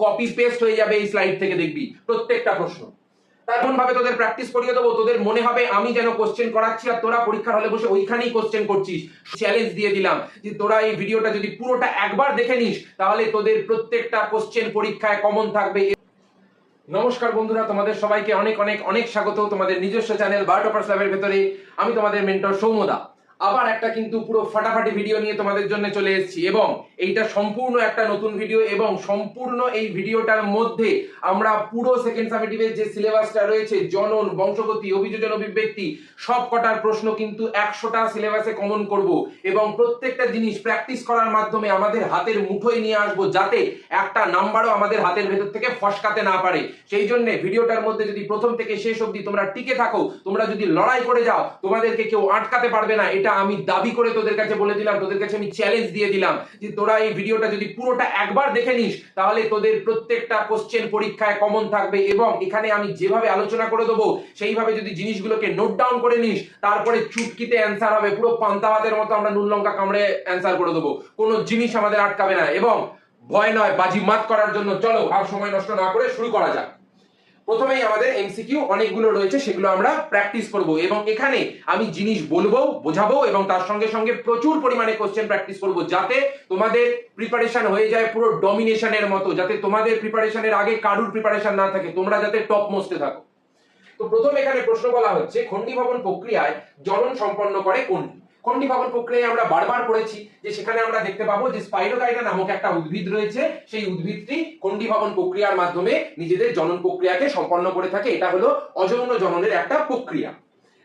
Copy paste হয়ে যাবে এই স্লাইড থেকে, দেখবি প্রত্যেকটা প্রশ্ন। তেমন ভাবে তোদের প্র্যাকটিস করিয়ে দেবো, তোদের মনে হবে আমি যেন কোশ্চেন করাচ্ছি আর তোরা পরীক্ষার হলে বসে ওইখানেই কোশ্চেন করছিস। চ্যালেঞ্জ দিয়ে দিলাম যে তোরা এই ভিডিওটা যদি পুরোটা একবার দেখে নিস তাহলে তোদের প্রত্যেকটা কোশ্চেন পরীক্ষায় কমন থাকবে। নমস্কার বন্ধুরা, তোমাদের সবাইকে অনেক অনেক অনেক স্বাগত তোমাদের নিজস্ব চ্যানেল বার টপার্স ল্যাবের ভেতরে। আমি তোমাদের মেন্টর সৌম্যদা আবার একটা কিন্তু পুরো ফাটাফাটি ভিডিও নিয়ে তোমাদের জন্য চলে এসেছি, এবং এইটা সম্পূর্ণ একটা নতুন ভিডিও, এবং সম্পূর্ণ এই ভিডিওটার মধ্যে আমরা পুরো সেকেন্ড সামেটিভের যে সিলেবাসটা রয়েছে জনন, বংশগতি, অভিযোজন, অভিব্যক্তি সব কটার প্রশ্ন কিন্তু 100টা সিলেবাসে কমন করব, এবং প্রত্যেকটা জিনিস প্র্যাকটিস করার মাধ্যমে আমাদের হাতের মুঠোয় নিয়ে আসবো, যাতে একটা নাম্বারও আমাদের হাতের ভেতর থেকে ফসকাতে না পারে। সেই জন্য ভিডিওটার মধ্যে যদি প্রথম থেকে শেষ অবধি তোমরা টিকে থাকো, তোমরা যদি লড়াই করে যাও, তোমাদেরকে কেউ আটকাতে পারবে না, এটা আমি দাবি করে তোদের কাছে বলে দিলাম, তোদের কাছে আমি চ্যালেঞ্জ দিয়ে দিলাম যে তোরা এই ভিডিওটা যদি পুরোটা একবার দেখে নিস তাহলে তোদের প্রত্যেকটা কোশ্চেন পরীক্ষায় কমন থাকবে, এবং এখানে আমি যেভাবে আলোচনা করে দেবো সেইভাবে যদি জিনিসগুলোকে নোট ডাউন করে নিস তারপরে চুটকিতে অ্যান্সার হবে, পুরো পান্তা ভাতের মতো আমরা নুন লঙ্কা কামড়ে অ্যান্সার করে দেবো, কোনো জিনিস আমাদের আটকাবে না। এবং ভয় নয়, বাজি মাত করার জন্য চলো আর সময় নষ্ট না করে শুরু করা যাক। প্রথমেই আমাদের এমসিকিউ অনেকগুলো রয়েছে, সেগুলো আমরা প্র্যাকটিস করব, এবং এখানে আমি জিনিস বলবো, বোঝাবো, এবং তার সঙ্গে সঙ্গে প্রচুর পরিমাণে কোশ্চেন প্র্যাকটিস করব, যাতে তোমাদের প্রিপারেশন হয়ে যায় পুরো ডমিনেশনের মতো, যাতে তোমাদের প্রিপারেশনের আগে কারুর প্রিপারেশন না থাকে, তোমরা যাতে টপ মোস্টে থাকো। তো প্রথম এখানে প্রশ্ন বলা হচ্ছে খণ্ডীভবন প্রক্রিয়ায় জনন সম্পন্ন করে কোনটি? খণ্ডীভবন প্রক্রিয়ায় আমরা বারবার পড়েছি যে সেখানে আমরা দেখতে পাবো যে স্পাইরোগাইটা নামক একটা উদ্ভিদ রয়েছে, সেই উদ্ভিদটি খণ্ডীভবন প্রক্রিয়ার মাধ্যমে নিজেদের জনন প্রক্রিয়াকে সম্পন্ন করে থাকে। এটা হলো অযৌন জননের একটা প্রক্রিয়া।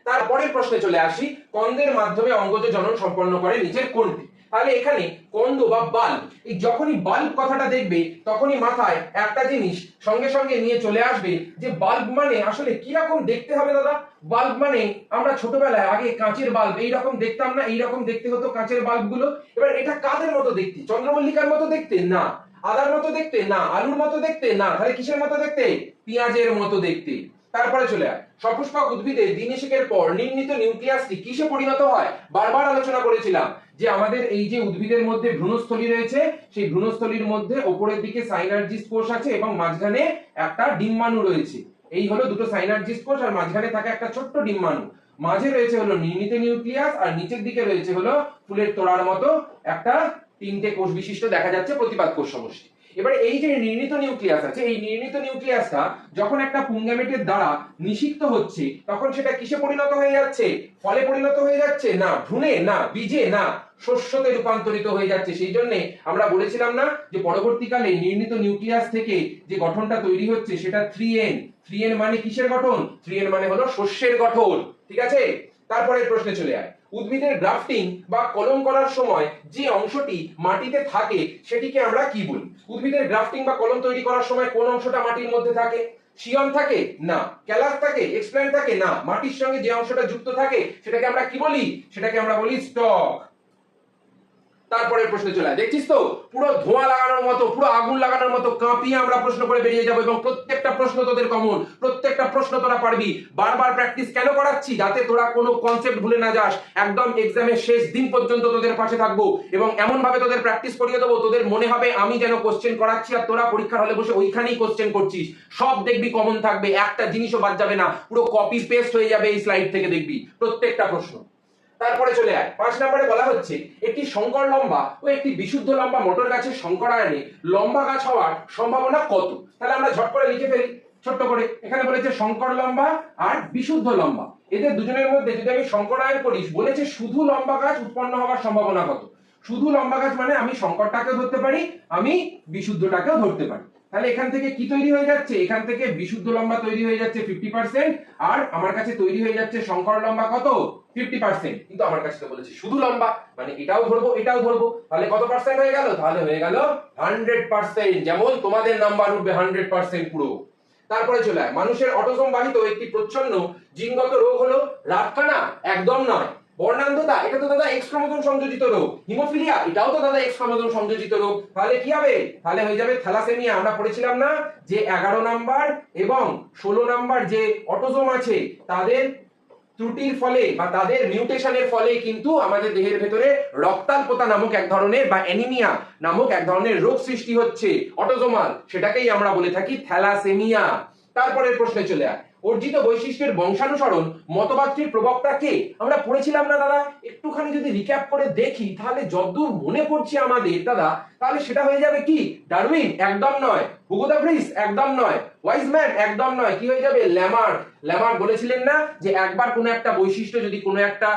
তারপরের প্রশ্নে চলে আসি, কন্দের মাধ্যমে অঙ্গজ জনন সম্পন্ন করে নিচের কোনটি? তাহলে এখানে কন্দ বা বাল্ব, এই যখনই বাল্ব কথাটা দেখবে তখনই মাথায় একটা জিনিস সঙ্গে সঙ্গে নিয়ে চলে আসবে যে বাল্ব মানে আসলে কি রকম দেখতে হবে দাদা? বাল্ব মানে আমরা ছোটবেলায় আগে কাঁচের বাল্ব এইরকম দেখতাম না, এইরকম দেখতে হতো কাঁচের বাল্বগুলো। এবার এটা কাদের মতো দেখতে? চন্দ্রমল্লিকার মতো দেখতে? না। আদার মতো দেখতে? না। আলুর মতো দেখতে? না। তাহলে কিসের মতো দেখতে? পেঁয়াজের মতো দেখতে। তারপরে চলে আয়, সপুষ্পক উদ্ভিদে দিনেশেকের পর নির্মিত নিউক্লিয়াসটি কিসে পরিণত হয়? বারবার আলোচনা করেছিলাম যে আমাদের এই যে উদ্ভিদের মধ্যে ভ্রূণস্থলী রয়েছে, সেই ভ্রূণস্থলীর মধ্যে উপরের দিকে সাইনার্জিস কোষ আছে এবং মাঝখানে একটা ডিম্বাণু রয়েছে। এই হলো দুটো সাইনার্জিস কোষ, আর মাঝখানে থাকে একটা ছোট্ট ডিম্বাণু। মাঝে রয়েছে হলো নির্মিত নিউক্লিয়াস, আর নিচের দিকে রয়েছে হলো ফুলের তোড়ার মতো একটা 3টে কোষ বিশিষ্ট দেখা যাচ্ছে প্রতিপাদ কোষ সমষ্টি। এবারে এই যে নির্মিত নিউক্লিয়াস আছে, এই নির্মিত নিউক্লিয়াসটা যখন একটা পুংগ্যামেটের দ্বারা নিষিক্ত হচ্ছে তখন সেটা কিসে পরিণত হয়ে যাচ্ছে? ফলে পরিণত হয়ে যাচ্ছে? না। ভ্রূণে? না। বীজে? না। শস্যতে রূপান্তরিত হয়ে যাচ্ছে। সেই জন্য আমরা বলেছিলাম না যে পরবর্তীকালে নির্মিত নিউক্লিয়াস থেকে যে গঠনটা তৈরি হচ্ছে সেটা 3N। 3N মানে কিসের গঠন? 3N মানে হলো শস্যের গঠন। ঠিক আছে, তারপরের প্রশ্নে চলে আয়, উদ্ভিদের গ্রাফটিং বা কলম করার সময় যে অংশটি মাটিতে থাকে সেটিকে আমরা কি বলি? উদ্ভিদের গ্রাফটিং বা কলম তৈরি করার সময় কোন অংশটা মাটির মধ্যে থাকে? শিয়ন থাকে? না। ক্যালাস থাকে? এক্সপ্ল্যান্ট থাকে? না। মাটির সঙ্গে যে অংশটা যুক্ত থাকে সেটাকে আমরা কি বলি? সেটাকে আমরা বলি স্টক। তারপরের প্রশ্নে চলে আয়, দেখছিস তো পুরো ধোঁয়া লাগানোর মতো, পুরো আগুন লাগানোর মতো কাঁপিয়ে আমরা প্রশ্ন করে বেরিয়ে যাবো, এবং প্রত্যেকটা প্রশ্ন তোদের কমন, প্রত্যেকটা প্রশ্ন তোরা পারবি। বারবার প্র্যাকটিস কেন করাচ্ছি? যাতে তোরা কোনো কনসেপ্ট ভুলে না যাস। একদম এক্সামের শেষ দিন পর্যন্ত তোদের পাশে থাকবো, এবং এমন ভাবে তোদের প্র্যাকটিস করিয়ে দেবো, তোদের মনে হবে আমি যেন কোশ্চেন করাচ্ছি আর তোরা পরীক্ষার হলে বসে ওইখানেই কোশ্চেন করছিস। সব দেখবি কমন থাকবে, একটা জিনিসও বাদ যাবে না, পুরো কপি পেস্ট হয়ে যাবে এই স্লাইড থেকে, দেখবি প্রত্যেকটা প্রশ্ন। তারপরে চলে আয়, 5 নম্বরে বলা হচ্ছে একটি সংকর লম্বা ও একটি বিশুদ্ধ লম্বা মটর গাছের সংকরায়নে লম্বা গাছ হওয়ার সম্ভাবনা কত? তাহলে আমরা ঝট করে লিখে ফেলি ছোট্ট করে। এখানে বলেছে সংকর লম্বা আর বিশুদ্ধ লম্বা, এদের দুজনের মধ্যে যদি আমি সংকরায়ন করি, বলেছে শুধু লম্বা গাছ উৎপন্ন হওয়ার সম্ভাবনা কত? শুধু লম্বা গাছ মানে আমি সংকরটাকেও ধরতে পারি, আমি বিশুদ্ধটাকেও ধরতে পারি। তাহলে এখান থেকে কি তৈরি হয়ে যাচ্ছে? এখান থেকে বিশুদ্ধ লম্বা তৈরি হয়ে যাচ্ছে 50%, আর আমার কাছে তৈরি হয়ে যাচ্ছে সংকর লম্বা কত? 50%। কিন্তু আমার কাছে তো বলেছে শুধু লম্বা, মানে এটাও ধরবো এটাও ধরবো, তাহলে কত পার্সেন্ট হয়ে গেল? তাহলে হয়ে গেল 100%, যেমন তোমাদের নাম্বার উঠবে 100% পুরো। তারপরে চলে আয়, মানুষের অটোসোম বাহিত একটি প্রচ্ছন্ন জিনগত রোগ হলো রাতকানা? একদম নয়। বর্ণান্ধতা? এটা তো দাদা এক্স ক্রোমোসোম সংযোজিত রোগ। হিমোফিলিয়া? এটাও তো দাদা এক্স ক্রোমোসোম সংযোজিত রোগ। তাহলে কি হবে? তাহলে হয়ে যাবে থ্যালাসেমিয়া। আমরা পড়েছিলাম না যে 11 নাম্বার এবং 16 নাম্বার যে অটোসোম আছে তাদের ত্রুটির ফলে বা তাদের মিউটেশনের ফলে কিন্তু আমাদের দেহের ভেতরে রক্তাল্পতা নামক এক ধরনের বা অ্যানিমিয়া নামক এক ধরনের রোগ সৃষ্টি হচ্ছে অটোজোমাল, সেটাকেই আমরা বলে থাকি থ্যালাসেমিয়া। তারপরের প্রশ্নে চলে আয়, অর্জিত বৈশিষ্ট্যের বংশানুসরণ মতবাদটির প্রভাবটা কে? আমরা পড়েছিলাম না দাদা? একটুখানি যদি রিক্যাপ করে দেখি তাহলে যতদূর মনে পড়ছে আমাদের দাদা, তাহলে সেটা হয়ে যাবে কি? ডারউইন একদম নয়, হুগো দ্য ভ্রিস একদম নয়, ওয়াইজম্যান একদম নয়, কি হয়ে যাবে? ল্যামার্ক। ল্যামার্ক বলেছিলেন না যে একবার কোনো একটা বৈশিষ্ট্য যদি কোনো একটা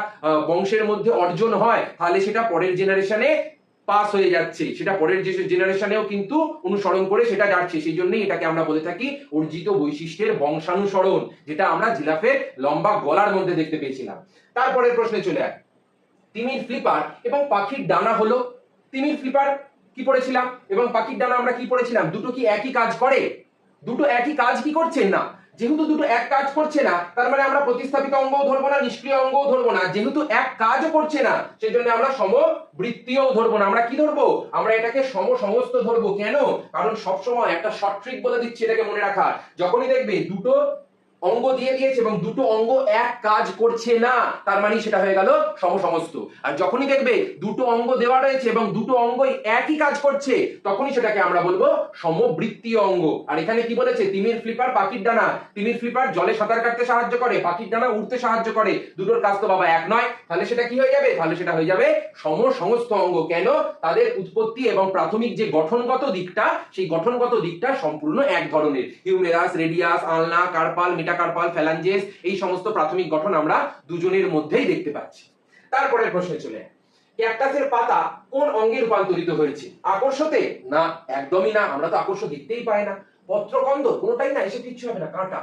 বংশের মধ্যে অর্জন হয় তাহলে সেটা পরের জেনারেশনে পাস হয়ে যাচ্ছে, সেটা পরের যে জেনারেশনেও কিন্তু অনুসরণ করে সেটা যাচ্ছে, সেই জন্যই এটাকে আমরা বলে থাকি অর্জিত বৈশিষ্ট্যের বংশানুসরণ, যেটা আমরা জিরাফের লম্বা গলার মধ্যে দেখতে পেয়েছিলাম। তারপরের প্রশ্নে চলে আয়, তিমির ফ্লিপার এবং পাখির ডানা হলো, তিমির ফ্লিপার কি পড়েছিলাম এবং পাখির ডানা আমরা কি পড়েছিলাম? দুটো কি একই কাজ করে? দুটো একই কাজ কি করছে? না। যেহেতু দুটো এক কাজ করছে না, তার মানে আমরা প্রতিস্থাপিত অঙ্গও ধরবো না, নিষ্ক্রিয় অঙ্গও ধরবো না। যেহেতু এক কাজও করছে না, সেই জন্য আমরা সমবৃত্তীয় ধরবো না। আমরা কি ধরবো? আমরা এটাকে সমস্ত ধরবো। কেন? কারণ সবসময় একটা শর্ট ট্রিক বলে দিচ্ছি, এটাকে মনে রাখা, যখনই দেখবে দুটো অঙ্গ দিয়ে দিয়েছে এবং দুটো অঙ্গ এক কাজ করছে না, তার মানে সেটা হয়ে গেল সমস্ত। আর যখনই দেখবে দুটো অঙ্গ দেওয়া রয়েছে এবং দুটো অঙ্গই একই কাজ করছে, তখনই সেটাকে আমরা বলবো সমবৃত্তীয় অঙ্গ। আর এখানে কি বলেছে? তিমির ফ্লিপার, পাখির ডানা। তিমির ফ্লিপার জলে সাঁতার কাটতে সাহায্য করে, পাখির ডানা উঠতে সাহায্য করে। দুটোর কাজ তো বাবা এক নয়, তাহলে সেটা কি হয়ে যাবে? তাহলে সেটা হয়ে যাবে সমস্ত অঙ্গ। কেন? তাদের উৎপত্তি এবং প্রাথমিক যে গঠনগত দিকটা, সেই গঠনগত দিকটা সম্পূর্ণ এক ধরনের। হিউমেরাস, রেডিয়াস, আলনা, কার্পাল, মেটাকার্পাল, ফ্যালাঞ্জেস, এই সমস্ত প্রাথমিক গঠন আমরা দুজনের মধ্যেই দেখতে পাচ্ছি। তারপরের প্রশ্নে চলে, ক্যাকটাসের পাতা কোন অঙ্গে রূপান্তরিত হয়েছে? আকর্ষতে? না, একদমই না, আমরা তো আকর্ষ দেখতেই পাই না। পত্রকন্দ? কোনোটাই না, এসে কিচ্ছু হবে না। কাঁটা?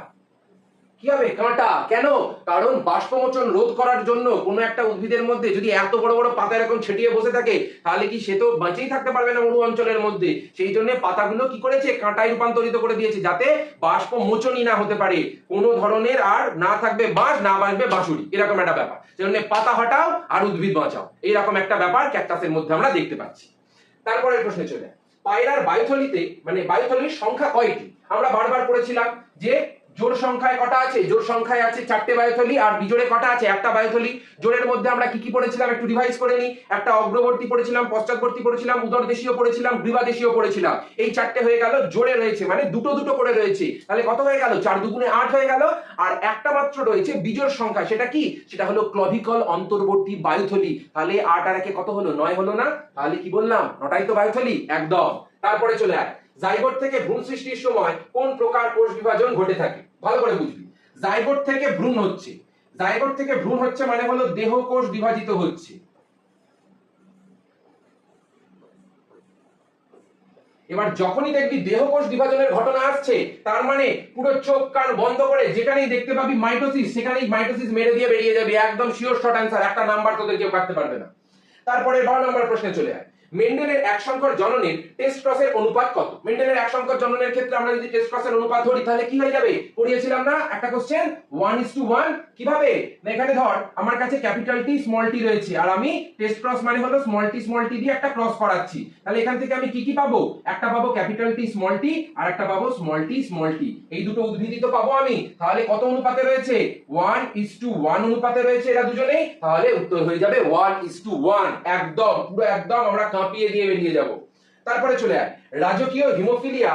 কি হবে? কাঁটা। কেন? কারণ বাষ্পমোচন রোধ করার জন্য কোনো একটা উদ্ভিদের মধ্যে যদি এত বড় বড় পাতা এরকম ছেটিয়ে বসে থাকে, তাহলে কি সে তো বাঁচেই থাকতে পারবে না মরু অঞ্চলের মধ্যে। সেই জন্য পাতাগুলো কি করেছে? কাঁটায় রূপান্তরিত করে দিয়েছে, যাতে বাষ্পমোচনই না হতে পারে, কোনো ধরনের আর না থাকবে বাঁশ, না বাঁচবে বাঁশুড়ি, এরকম একটা ব্যাপার। সেই জন্য পাতা হটাও আর উদ্ভিদ বাঁচাও, এইরকম একটা ব্যাপার ক্যাকটাসের মধ্যে আমরা দেখতে পাচ্ছি। তারপরের প্রশ্নে চলে, পায়রার বায়ুথলিতে মানে বায়ুথলির সংখ্যা কয়টি? আমরা বারবার পড়েছিলাম যে জোড় সংখ্যায় কটা আছে? জোড় সংখ্যায় আছে 4টে বায়ুথলি, আর বিজোড়ে কটা আছে? একটা বায়ুথলি। জোড়ের মধ্যে আমরা কি কি পড়েছিলাম একটু রিভাইজ করে নিই। একটা অগ্রবর্তী পড়েছিলাম, পশ্চাৎবর্তী পড়েছিলাম, উদরদেশীয় পড়েছিলাম, গ্রীবাদেশীয় পড়েছিলাম। এই 4টে হয়ে গেল। জোড়ে রয়েছে মানে দুটো দুটো করে রয়েছে, তাহলে কত হয়ে গেল? 4 দুগুণে 8 হয়ে গেল। আর একটা মাত্র রয়েছে বিজোড় সংখ্যা, সেটা কি? সেটা হলো ক্লভিকল অন্তর্বর্তী বায়ুথলি। তাহলে 8 আর 1 কত হলো? 9 হলো না? তাহলে কি বললাম? 9টাই তো বায়ুথলি একদম। তারপরে চলে আয়, জাইগোট থেকে ভ্রূণ সৃষ্টির সময় কোন প্রকার কোষ বিভাজন ঘটে থাকে? ভালো করে বুঝবি। জাইগোট থেকে ভ্রূণ হচ্ছে, জাইগোট থেকে ভ্রূণ হচ্ছে মানে হলো দেহ কোষ বিভাজিত হচ্ছে। এবার যখনই দেখবি দেহকোষ বিভাজনের ঘটনা আসছে, তার মানে পুরো চোখ কান বন্ধ করে যেখানেই দেখতে পাবি মাইটোসিস, সেখানেই মাইটোসিস মেরে দিয়ে বেরিয়ে যাবে। একদম শিওর শর্ট অ্যান্সার, একটা নাম্বার তোদের কেউ কাটতে পারবে না। তারপরে 12 নম্বর প্রশ্নে চলে আয়, মেন্ডেলের এক সংকর জননের টেস্ট ক্রসের অনুপাত কত? মেন্ডেলের এক সংকর জননের ক্ষেত্রে আমরা যদি টেস্ট ক্রসের অনুপাত ধরি তাহলে কি হয়ে যাবে? পড়িয়েছিলাম না একটা কোশ্চেন 1:1। কিভাবে? না এখানে ধর আমার কাছে ক্যাপিটাল টি স্মল টি রয়েছে, আর আমি টেস্ট ক্রস মানে হলো স্মল টি দিয়ে একটা ক্রস করাচ্ছি। তাহলে এখান থেকে আমি কি কি পাবো? একটা পাবো ক্যাপিটাল টি স্মল টি, আর একটা পাবো স্মল টি। এই দুটো উদ্ভিদই তো পাবো আমি। তাহলে কত অনুপাতে রয়েছে? 1:1 অনুপাতে রয়েছে এরা দুজনেই। তাহলে উত্তর হয়ে যাবে 1:1। একদম পুরো একদম আমরা কাঁপিয়ে দিয়ে বেরিয়ে যাব। তারপরে চলে আয়, রাজকীয় হিমোফিলিয়া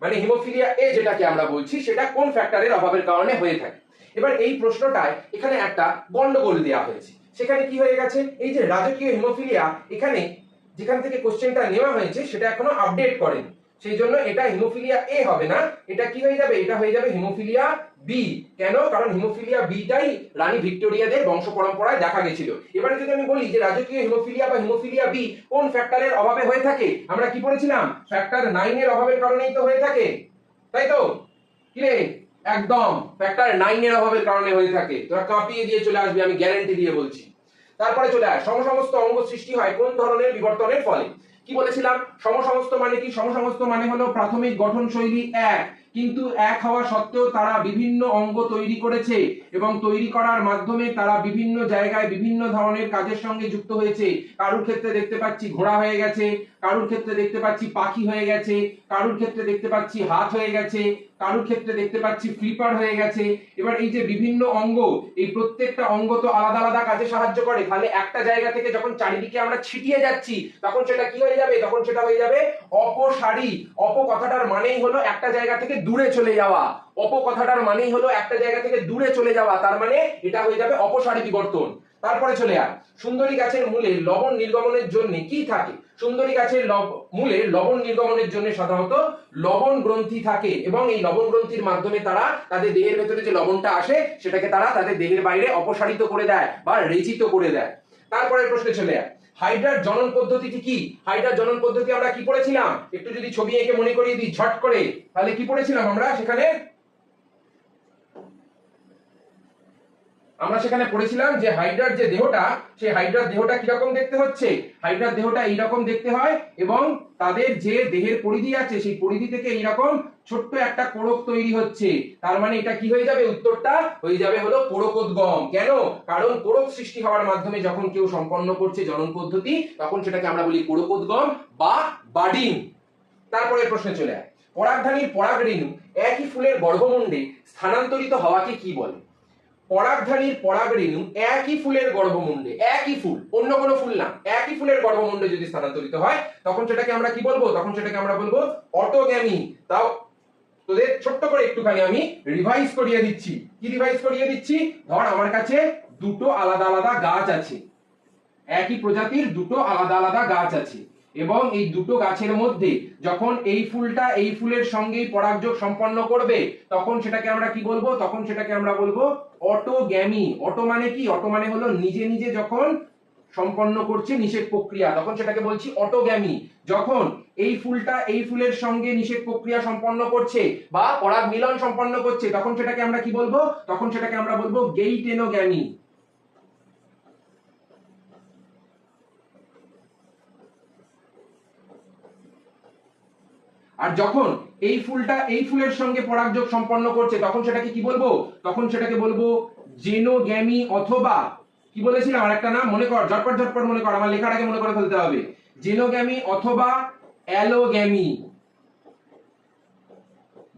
মানে হিমোফিলিয়া এ যেটাকে আমরা বলছি, সেটা কোন ফ্যাক্টরের অভাবের কারণে হয়ে থাকে? এবার এই প্রশ্নটায় এখানে একটা গন্ডগোল দেওয়া হয়েছে। সেখানে কি হয়ে গেছে? এই যে রাজকীয় হিমোফিলিয়া, এখানে যেখান থেকে কোশ্চেনটা নেওয়া হয়েছে সেটা এখনো আপডেট করেনি, সেই জন্য এটা হিমোফিলিয়া এ হবে না, এটা কি হয়ে যাবে? এটা হয়ে যাবে হিমোফিলিয়া বি। কেন? কারণ হিমোফিলিয়া বিটাই রানী ভিক্টোরিয়াদের বংশ পরম্পরায় দেখা গেছিল। এবারে যদি আমি বলি যে রাজকীয় হিমোফিলিয়া বা হিমোফিলিয়া বি কোন ফ্যাক্টরের অভাবে হয়ে থাকে, আমরা কি পড়েছিলাম? ফ্যাক্টর 9 এর অভাবের কারণেই তো হয়ে থাকে, তাই তো? কি রে? একদম ফ্যাক্টর 9 এর অভাবের কারণে হয়ে থাকে। তোরা কাঁপিয়ে দিয়ে চলে আসবি, আমি গ্যারান্টি দিয়ে বলছি। তারপরে চলে আয়, সমসমস্ত অঙ্গ সৃষ্টি হয় কোন ধরনের বিবর্তনের ফলে? কি বলেছিলাম? সমসমস্ত মানে কি? সমসমস্ত মানে হলো প্রাথমিক গঠন শৈলী 1, কিন্তু এক হওয়া সত্ত্বেও তারা বিভিন্ন অঙ্গ তৈরি করেছে এবং তৈরি করার মাধ্যমে তারা বিভিন্ন জায়গায় বিভিন্ন ধরনের কাজের সঙ্গে যুক্ত হয়েছে। কারুর ক্ষেত্রে দেখতে পাচ্ছি ঘোড়া হয়ে গেছে, কারুর ক্ষেত্রে দেখতে পাচ্ছি পাখি হয়ে গেছে, কারুর ক্ষেত্রে দেখতে পাচ্ছি হাত হয়ে গেছে, কারুর ক্ষেত্রে দেখতে পাচ্ছি ফ্লিপার হয়ে গেছে। এবার এই যে বিভিন্ন অঙ্গ, এই প্রত্যেকটা অঙ্গ তো আলাদা আলাদা কাজে সাহায্য করে। তাহলে একটা জায়গা থেকে যখন চারিদিকে আমরা ছিটিয়ে যাচ্ছি তখন সেটা কি হয়ে যাবে? তখন সেটা হয়ে যাবে অপসারী। অপ কথাটার মানেই হলো একটা জায়গা থেকে দূরে চলে যাওয়া। অপ কথাটার মানেই হলো একটা জায়গা থেকে দূরে চলে যাওয়া, তার মানে এটা হয়ে যাবে অপসারী বিবর্তন। তারপরে চলে আয়, সুন্দরী গাছের মূলে লবণ নির্গমনের জন্য কি থাকে? সুন্দরী গাছের মূলে লবণ নির্গমনের জন্য সাধারণত লবণ গ্রন্থি থাকে এবং এই লবণ গ্রন্থির মাধ্যমে তারা তাদের দেহের ভেতরে যে লবণটা আসে সেটাকে তারা তাদের দেহের বাইরে অপসারিত করে দেয় বা রেচিত করে দেয়। তারপরের প্রশ্নে চলে আয়, হাইড্রার জনন পদ্ধতিটি কি? হাইড্রার জনন পদ্ধতি আমরা কি পড়েছিলাম? একটু যদি ছবি এঁকে মনে করিয়ে দিই ঝট করে, তাহলে কি পড়েছিলাম আমরা সেখানে? আমরা সেখানে পড়েছিলাম যে হাইড্রার যে দেহটা, সেই হাইড্রার দেহটা কিরকম দেখতে হচ্ছে? হাইড্রার দেহটা এইরকম দেখতে হয় এবং তাদের যে দেহের পরিধি আছে সেই পরিধি থেকে এইরকম ছোট্ট একটা কোড়ক তৈরি হচ্ছে। তার মানে এটা কি হয়ে যাবে? উত্তরটা হয়ে যাবে হলো কোড়কোদ্গম। কেন? কারণ কোড়ক সৃষ্টি হওয়ার মাধ্যমে যখন কেউ সম্পন্ন করছে জনন পদ্ধতি তখন সেটাকে আমরা বলি কোড়কোদ্গম বা বাডিং। তারপরে প্রশ্নে চলে আয়, পরাগধানীর পরাগ রেণু একই ফুলের গর্ভমুণ্ডে স্থানান্তরিত হওয়াকে কি বলে? পরাগধানীর পরাগ রেণু একই ফুলের গর্ভমুণ্ডে, একই ফুল, অন্য কোনো ফুল না, একই ফুলের গর্ভমুণ্ডে যদি স্থানান্তরিত হয় তখন সেটাকে আমরা কি বলবো? তখন সেটাকে আমরা বলবো অটোগ্যামি। তাও তোদের ছোট্ট করে একটুখানি আমি রিভাইজ করিয়ে দিচ্ছি। কি রিভাইজ করিয়ে দিচ্ছি? ধর আমার কাছে দুটো আলাদা আলাদা গাছ আছে, একই প্রজাতির দুটো আলাদা আলাদা গাছ আছে এবং এই দুটো গাছের মধ্যে যখন এই ফুলটা এই ফুলের সঙ্গেই পরাগযোগ সম্পন্ন করবে তখন সেটাকে আমরা কি বলবো? তখন সেটাকে আমরা বলবো অটোগ্যামি। অটো মানে কি? অটো মানে হলো নিজে নিজে যখন সম্পন্ন করছে নিষেক প্রক্রিয়া, তখন সেটাকে বলছি অটোগ্যামি। যখন এই ফুলটা এই ফুলের সঙ্গে নিষেক প্রক্রিয়া সম্পন্ন করছে বা পরাগ মিলন সম্পন্ন করছে তখন সেটাকে আমরা কি বলবো? তখন সেটাকে আমরা বলবো গেইটেনোগ্যামি। আর যখন এই ফুলটা এই ফুলের সঙ্গে পরাগযোগ সম্পন্ন করছে তখন সেটাকে কি বলবো? তখন সেটাকে বলবো জেনোগ্যামি অথবা কি বলেছিলাম আরেকটা নাম মনে কর, ঝটপট ঝটপট মনে কর, আমার লেখার আগে মনে করে ফেলতে হবে। জেনোগ্যামি অথবা অ্যালোগ্যামি।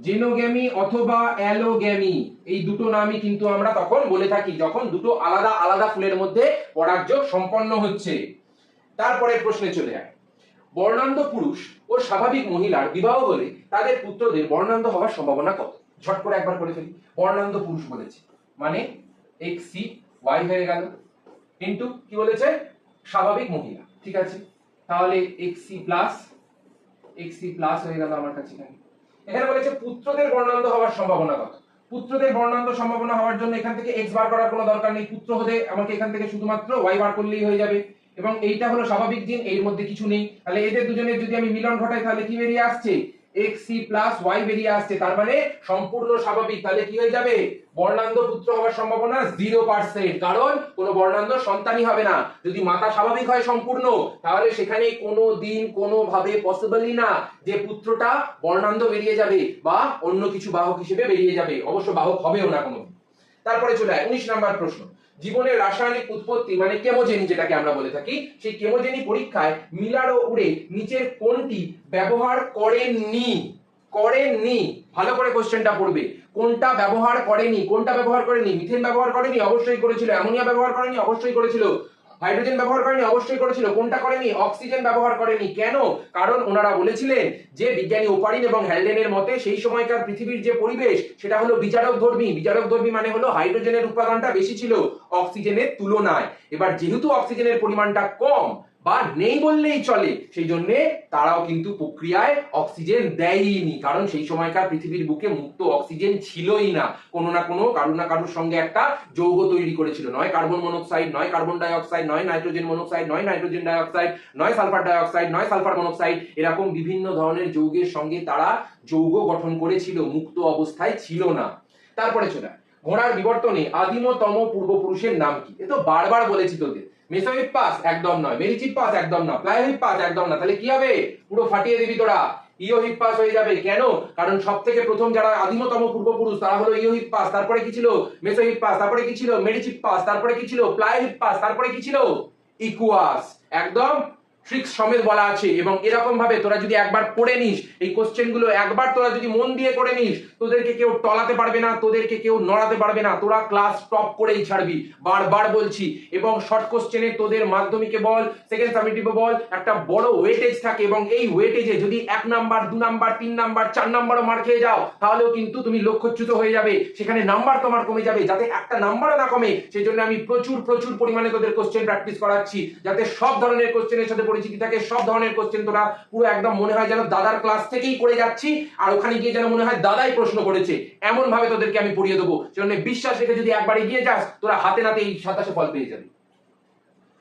জেনোগ্যামি অথবা অ্যালোগ্যামি, এই দুটো নামই কিন্তু আমরা তখন বলে থাকি যখন দুটো আলাদা আলাদা ফুলের মধ্যে পরাগযোগ সম্পন্ন হচ্ছে। তারপরে প্রশ্নে চলে যায়, বর্ণান্ধ পুরুষ ও স্বাভাবিক মহিলার বিবাহ হলে তাদের পুত্রদের বর্ণান্ধ হওয়ার সম্ভাবনা কত? ঝট করে একবার করে ফেলি। বর্ণান্ধ পুরুষ বলেছে মানে এক্সি ওয়াই হয়ে গেল, কিন্তু কি বলেছে? স্বাভাবিক মহিলা। ঠিক আছে, তাহলে এক্সি প্লাস হয়ে গেল আমার কাছে। এখানে বলেছে পুত্রদের বর্ণান্ধ হওয়ার সম্ভাবনা কত? পুত্রদের বর্ণান্ধ সম্ভাবনা হওয়ার জন্য এখান থেকে এক্স বার করার কোনো দরকার নেই। পুত্র হতে আমাকে এখান থেকে শুধুমাত্র ওয়াই বার করলেই হয়ে যাবে এবং এইটা হলো স্বাভাবিক জিন, এর মধ্যে কিছু নেই। তাহলে এদের দুজনের যদি আমি মিলন ঘটাই তাহলে কি বেরিয়ে আসছে? এক্সি প্লাস ওয়াই বেরিয়ে আসছে, তার মানে সম্পূর্ণ স্বাভাবিক। তাহলে কি হয়ে যাবে? বর্ণান্ধ পুত্র হওয়ার সম্ভাবনা 0%, কারণ কোনো বর্ণান্ধ সন্তানই হবে না। যদি মাতা স্বাভাবিক হয় সম্পূর্ণ তাহলে সেখানে কোনো দিন কোনো ভাবে পসিবলই না যে পুত্রটা বর্ণান্ধ বেরিয়ে যাবে বা অন্য কিছু বাহক হিসেবে বেরিয়ে যাবে, অবশ্য বাহক হবেও না কোনো। তারপরে চলে আয় 19 নাম্বার প্রশ্ন, জীবনের রাসায়নিক উৎপত্তি মানে কেমোজেনি যেটাকে আমরা বলে থাকি, সেই কেমোজেনি পরীক্ষায় মিলার ও উড়ে নিচের কোনটি ব্যবহার করেননি? ভালো করে কোশ্চেনটা পড়বে। কোনটা ব্যবহার করেনি? কোনটা ব্যবহার করেনি? মিথেন ব্যবহার করেনি? অবশ্যই করেছিল। অ্যামোনিয়া ব্যবহার করেনি? অবশ্যই করেছিল। হাইড্রোজেন ব্যবহার করেনি? অবশ্যই করেছিল। কোনটা করেনি? অক্সিজেন ব্যবহার করেনি। কেন? কারণ ওনারা বলেছিলেন যে বিজ্ঞানী ওপারিন এবং হ্যালডেনের মতে সেই সময়কার পৃথিবীর যে পরিবেশ সেটা হলো বিচারকধর্মী। বিচারকধর্মী মানে হলো হাইড্রোজেনের উপাদানটা বেশি ছিল অক্সিজেনের তুলনায়। এবার যেহেতু অক্সিজেনের পরিমাণটা কম বা নেই বললেই চলে, সেই জন্য তারাও কিন্তু প্রক্রিয়ায় অক্সিজেন দেয়নি, কারণ সেই সময়কার পৃথিবীর বুকে মুক্ত অক্সিজেন ছিলই না। কোনো না কোনো কারুর না কারুর সঙ্গে একটা যৌগ তৈরি করেছিল, নয় কার্বন মনোক্সাইড, নয় কার্বন ডাইঅক্সাইড, নয় নাইট্রোজেন মনোক্সাইড, নয় নাইট্রোজেন ডাইঅক্সাইড, নয় সালফার ডাইঅক্সাইড, নয় সালফার মনোক্সাইড, এরকম বিভিন্ন ধরনের যৌগের সঙ্গে তারা যৌগ গঠন করেছিল, মুক্ত অবস্থায় ছিল না। তারপরে চলে ঘোড়ার বিবর্তনে আদিমতম পূর্বপুরুষের নাম কি? এ তো বারবার বলেছি তোদের। মেসোহিপ্পাস একদম নয়, মেরিচিপ্পাস একদম না, প্লায়োহিপ্পাস একদম না। তাহলে কি হবে? পুরো ফাটিয়ে দিবি তোরা। ইওহিপ্পাস হয়ে যাবে। কেন? কারণ সব থেকে প্রথম যারা আদিমতম পূর্বপুরুষ তারা হলো ইওহিপ্পাস, তারপরে কি ছিল মেসোহিপ্পাস, তারপরে কি ছিল মেডিচিপ্পাস, তারপরে কি ছিল প্লাইহিপ্পাস, তারপরে কি ছিল ইকুয়াস। একদম ট্রিক্স সমেত বলা আছে। এবং এরকম ভাবে তোরা যদি একবার পড়ে নিস, এই কোশ্চেন গুলো একবার তোরা যদি মন দিয়ে করে নিস, তোদেরকে কেউ টলাতে পারবে না, তোদেরকে কেউ নড়াতে পারবে না, তোরা ক্লাস টপ করেই ছাড়বি, বারবার বলছি। এবং শর্ট কোশ্চেনে তোদের মাধ্যমিকে বল, সেকেন্ড সামিটিভে বল, একটা বড় ওয়েটেজ থাকে এবং এই ওয়েটেজে যদি 1 নাম্বার 2 নাম্বার 3 নাম্বার 4 নাম্বারও মার খেয়ে যাও তাহলেও কিন্তু তুমি লক্ষ্যচ্যুত হয়ে যাবে, সেখানে নাম্বার তোমার কমে যাবে। যাতে একটা নাম্বারও না কমে সেই জন্য আমি প্রচুর প্রচুর পরিমাণে তোদের কোশ্চেন প্র্যাকটিস করাচ্ছি, যাতে সব ধরনের কোশ্চেনের সাথে পরিচিতি থাকে, সব ধরনের কোশ্চেন তোরা পুরো একদম মনে হয় যেন দাদার ক্লাস থেকেই করে যাচ্ছি, আর ওখানে গিয়ে যেন মনে হয় দাদাই প্রশ্ন করেছে, এমন ভাবে তোদেরকে আমি পড়িয়ে দেবো। সেজন্য বিশ্বাস রেখে যদি একবার এগিয়ে যাস তোরা হাতে নাতে এই 27 ফল পেয়ে যাবি।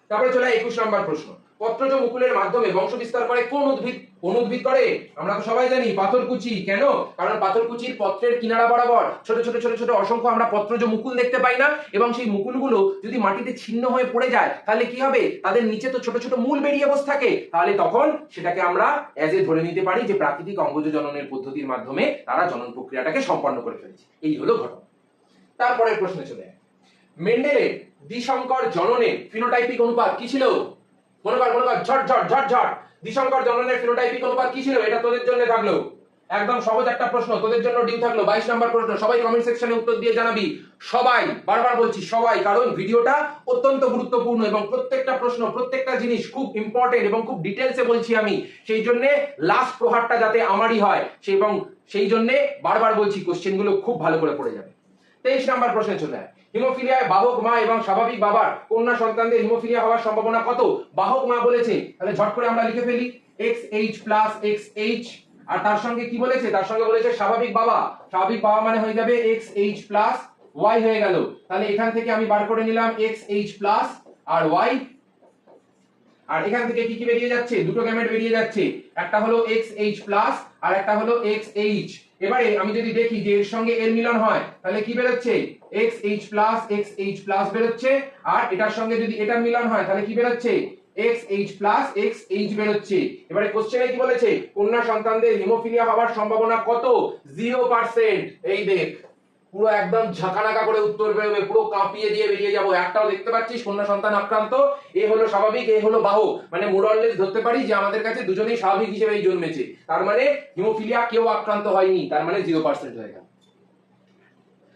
তারপরে চলে 21 নম্বর প্রশ্ন। পত্রজ মুকুলের মাধ্যমে বংশ বিস্তার করে কোন উদ্ভিদ? কোন উদ্ভিদ করে? আমরা তো সবাই জানি পাথরকুচি। কেন? কারণ পাথরকুচির পত্রের কিনারা বরাবর ছোট ছোট ছোট ছোট অসংখ্য আমরা পত্রজ মুকুল দেখতে পাই না, এবং সেই মুকুলগুলো যদি মাটিতে ছিন্ন হয়ে পড়ে যায় তাহলে কি হবে? তাদের নিচে তো ছোট ছোট মূল বেরিয়ে বসে থাকে, তাহলে তখন সেটাকে আমরা এজ এ ধরে নিতে পারি যে প্রাকৃতিক অঙ্গজ জননের পদ্ধতির মাধ্যমে তারা জনন প্রক্রিয়াটাকে সম্পন্ন করে ফেলেছে। এই হলো ঘটনা। তারপরের প্রশ্নে চলে যায়, মেন্ডেলের দ্বিসংকর জননের ফিনোটাইপিক অনুপাত কি ছিল? মনে কর ঝট ঝট ঝট ঝট, দ্বিসংকর জননের ফিনোটাইপিক অনুপাত কি ছিল? এটা তোদের জন্য থাকলো একদম সহজ একটা প্রশ্ন, তোদের জন্য ডিউ থাকলো 22 নম্বর প্রশ্ন। সবাই কমেন্ট সেকশনে উত্তর দিয়ে জানাবি, সবাই, বারবার বলছি সবাই, কারণ ভিডিওটা অত্যন্ত গুরুত্বপূর্ণ এবং প্রত্যেকটা প্রশ্ন প্রত্যেকটা জিনিস খুব ইম্পর্টেন্ট এবং খুব ডিটেলসে বলছি আমি, সেই জন্য লাস্ট প্রহারটা যাতে আমারই হয় এবং সেই জন্য বারবার বলছি কোশ্চেনগুলো খুব ভালো করে পড়ে যাবে। 23 নম্বর প্রশ্নে চলে যায়, হিমোফিলিয়ায় বাহক মা এবং স্বাভাবিক বাবার কন্যা সন্তানদের হিমোফিলিয়া হওয়ার সম্ভাবনা কত? বাহক মা বলেছে, তাহলে ঝট করে আমরা লিখে ফেলি XH প্লাস XH, আর তার সঙ্গে কি বলেছে? তার সঙ্গে বলেছে স্বাভাবিক বাবা। স্বাভাবিক বাবা মানে হয়ে যাবে XH প্লাস Y হয়ে গেল। তাহলে এখান থেকে আমি বার করে নিলাম XH প্লাস আর Y, আর এখান থেকে কি কি বেরিয়ে যাচ্ছে? দুটো গ্যামেট বেরিয়ে যাচ্ছে, একটা হলো XH প্লাস আর একটা হলো XH। এবারে আমি যদি দেখি যে এর সঙ্গে এর মিলন হয় তাহলে কি বেরোচ্ছে? XH প্লাস বেরোচ্ছে, আর এটার সঙ্গে যদি এটার মিলন হয় তাহলে কি বেরোচ্ছে? XH প্লাস XH বেরোচ্ছে। এবারে কোশ্চেনে কি বলেছে? কন্যা সন্তানদের হিমোফিলিয়া হওয়ার সম্ভাবনা কত? 0%। এই দেখ, পুরো একদম ঝাঁকানাকা করে উত্তর বেরোবে, পুরো কাঁপিয়ে দিয়ে বেরিয়ে যাবো। একটাও দেখতে পাচ্ছিস কন্যা সন্তান আক্রান্ত, এ হলো স্বাভাবিক, এ হলো বাহক, মানে মোরাললেস ধরতে পারি যে আমাদের কাছে দুজনেই স্বাভাবিক হিসেবেই জন্মেছে, তার মানে হিমোফিলিয়া কেউ আক্রান্ত হয়নি, তার মানে 0% হয়ে গেল।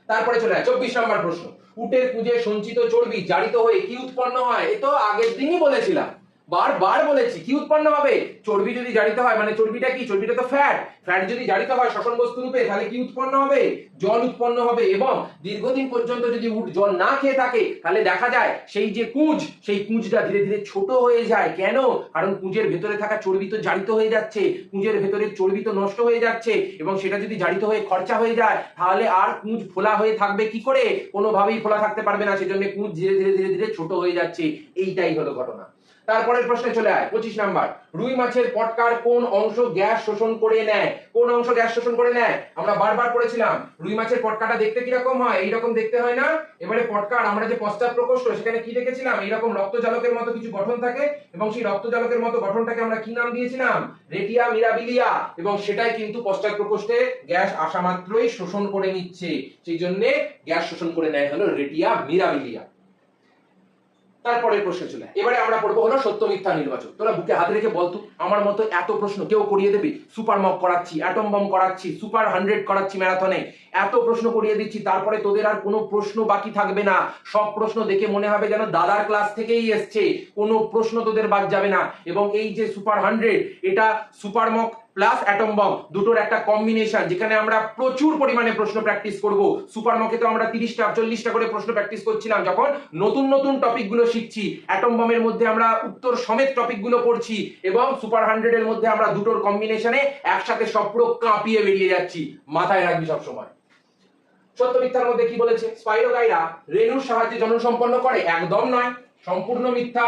তারপরে চলে যায় 24 নম্বর প্রশ্ন। উটের কুঁজে সঞ্চিত চর্বি জারিত হয়ে কি উৎপন্ন হয়? এ তো আগের দিনই বলেছিলাম, বারবার বলেছি, কি উৎপন্ন হবে? চর্বি যদি জারিত হয় মানে চর্বিটা কি? চর্বিটা তো ফ্যাট। ফ্যাট যদি জারিত হয় শ্বসন বস্তু রূপে তাহলে কি উৎপন্ন হবে? জল উৎপন্ন হবে। এবং দীর্ঘদিন পর্যন্ত যদি উট জল না খেয়ে থাকে তাহলে দেখা যায় সেই যে কুঁজ, সেই কুঁজটা ধীরে ধীরে ছোট হয়ে যায়। কেন? কারণ কুঁজের ভেতরে থাকা চর্বি তো জারিত হয়ে যাচ্ছে, কুঁজের ভেতরে চর্বি তো নষ্ট হয়ে যাচ্ছে, এবং সেটা যদি জারিত হয়ে খরচা হয়ে যায় তাহলে আর কুঁজ ফোলা হয়ে থাকবে কি করে? কোনোভাবেই ফোলা থাকতে পারবে না, সেজন্য কুঁজ ধীরে ধীরে ধীরে ধীরে ছোট হয়ে যাচ্ছে। এইটাই হলো ঘটনা। তারপরের প্রশ্নে চলে আয় 25 নাম্বার। রুই মাছের পটকার কোন অংশ গ্যাস শোষণ করে নেয়? কোন অংশ গ্যাস শোষণ করে নেয়? আমরা বারবার পড়েছিলাম রুই মাছের পটকাটা দেখতে কি রকম হয়? এইরকম দেখতে হয় না? এবারে পটকার আমরা যে পশ্চাৎ প্রকোষ্ঠ সেখানে কি দেখেছিলাম? এইরকম রক্তজালকের মতো কিছু গঠন থাকে, এবং সেই রক্তজালকের মতো গঠনটাকে আমরা কি নাম দিয়েছিলাম? রেটিয়া মিরাবিলিয়া। এবং সেটাই কিন্তু পশ্চাৎ প্রকোষ্ঠে গ্যাস আসা মাত্রই শোষণ করে নিচ্ছে, সেই জন্য গ্যাস শোষণ করে নেয় হলো রেটিয়া মিরাবিলিয়া। তারপরের প্রশ্ন চলে, এবারে আমরা পড়বো হলো সত্য মিথ্যা নির্বাচন। তোরা বুকে হাত রেখে বলতো, আমার মতো এত প্রশ্ন কেউ করিয়ে দেবে? সুপার মক করাচ্ছি, অ্যাটম বম করাচ্ছি, সুপার 100 করাচ্ছি ম্যারাথনে, এত প্রশ্ন করিয়ে দিচ্ছি, তারপরে তোদের আর কোনো প্রশ্ন বাকি থাকবে না। সব প্রশ্ন দেখে মনে হবে যেন দাদার ক্লাস থেকেই এসছে, কোনো প্রশ্ন তোদের বাদ যাবে না। এবং এই যে সুপার 100, এটা super mock plus atom bomb দুটোর একটা কম্বিনেশন, যেখানে আমরা প্রচুর পরিমাণে প্রশ্ন প্র্যাকটিস করব। সুপার মকে তো আমরা 30টা 40টা করে প্রশ্ন প্র্যাকটিস করছিলাম যখন নতুন নতুন টপিকগুলো শিখছি, অ্যাটম বমের মধ্যে আমরা উত্তর সমেত টপিকগুলো পড়ছি, এবং সুপার 100 এর মধ্যে আমরা দুটোর কম্বিনেশনে একসাথে সব পুরো কাঁপিয়ে বেরিয়ে যাচ্ছি। মাথায় রাখবি সব সময়। সত্য মিথ্যার মধ্যে কি বলেছে? স্পাইরোগাইরা রেণুর সাহায্যে জনন সম্পন্ন করে? একদম নয়, সম্পূর্ণ মিথ্যা।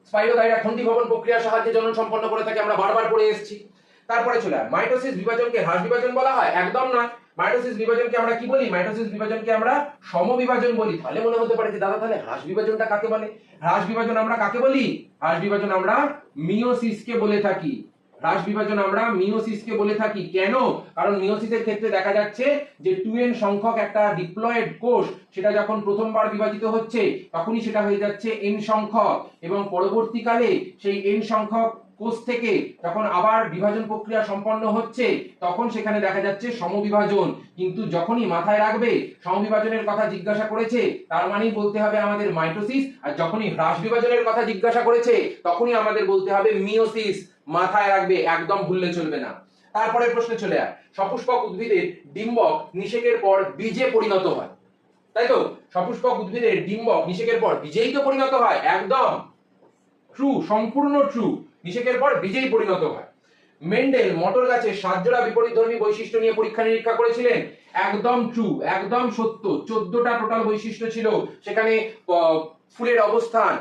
স্পাইরোগাইরা খন্ডি ভবন প্রক্রিয়ার সাহায্যে জনন সম্পন্ন করে থাকে, আমরা বারবার পড়ে এসেছি। তারপরে চলে আয়, মাইটোসিস বিভাজনকে হ্রাস বিভাজন বলা হয়? একদম নয়। মাইটোসিস বিভাজনকে আমরা কি বলি? মাইটোসিস বিভাজনকে আমরা সমবিভাজন বলি। তাহলে মনে হতে পারে যে দাদা তাহলে হ্রাস বিভাজনটা কাকে বলে? হ্রাস বিভাজন আমরা কাকে বলি? হ্রাস বিভাজন আমরা মিয়োসিসকে বলে থাকি। হ্রাস বিভাজন আমরা মিওসিসকে বলে থাকি। কেন? কারণ মিওসিসের ক্ষেত্রে দেখা যাচ্ছে যে 2n সংখ্যক একটা ডিপ্লয়েড কোষ সেটা যখন প্রথমবার বিভাজিত হচ্ছে তখনই সেটা হয়ে যাচ্ছে n সংখ্যক, এবং পরবর্তীকালে সেই n সংখ্যক কোষ থেকে যখন আবার বিভাজন প্রক্রিয়া সম্পন্ন হচ্ছে তখন সেখানে দেখা যাচ্ছে সমবিভাজন। কিন্তু যখনই মাথায় রাখবে সমবিভাজনের কথা জিজ্ঞাসা করেছে তার মানেই বলতে হবে আমাদের মাইটোসিস, আর যখনই হ্রাস বিভাজনের কথা জিজ্ঞাসা করেছে তখনই আমাদের বলতে হবে মিওসিস। মাথায় রাখবে, একদম ভুললে চলবে না। তারপরে প্রশ্নে চলে আয়, সপুষ্পক উদ্ভিদের ডিম্বক নিষেকের পর বীজে পরিণত হয়, তাই তো? সপুষ্পক উদ্ভিদের ডিম্বক নিষেকের পর বীজেই তো পরিণত হয়, একদম ট্রু, সম্পূর্ণ ট্রু। নিষেকের পর বীজেই পরিণত হয়। মেন্ডেল মটর গাছের 7 জোড়া বিপরীতধর্মী বৈশিষ্ট্য নিয়ে পরীক্ষা নিরীক্ষা করেছিলেন, একদম ট্রু, একদম সত্য। 14টা টোটাল বৈশিষ্ট্য ছিল সেখানে। ফুলের অবস্থান,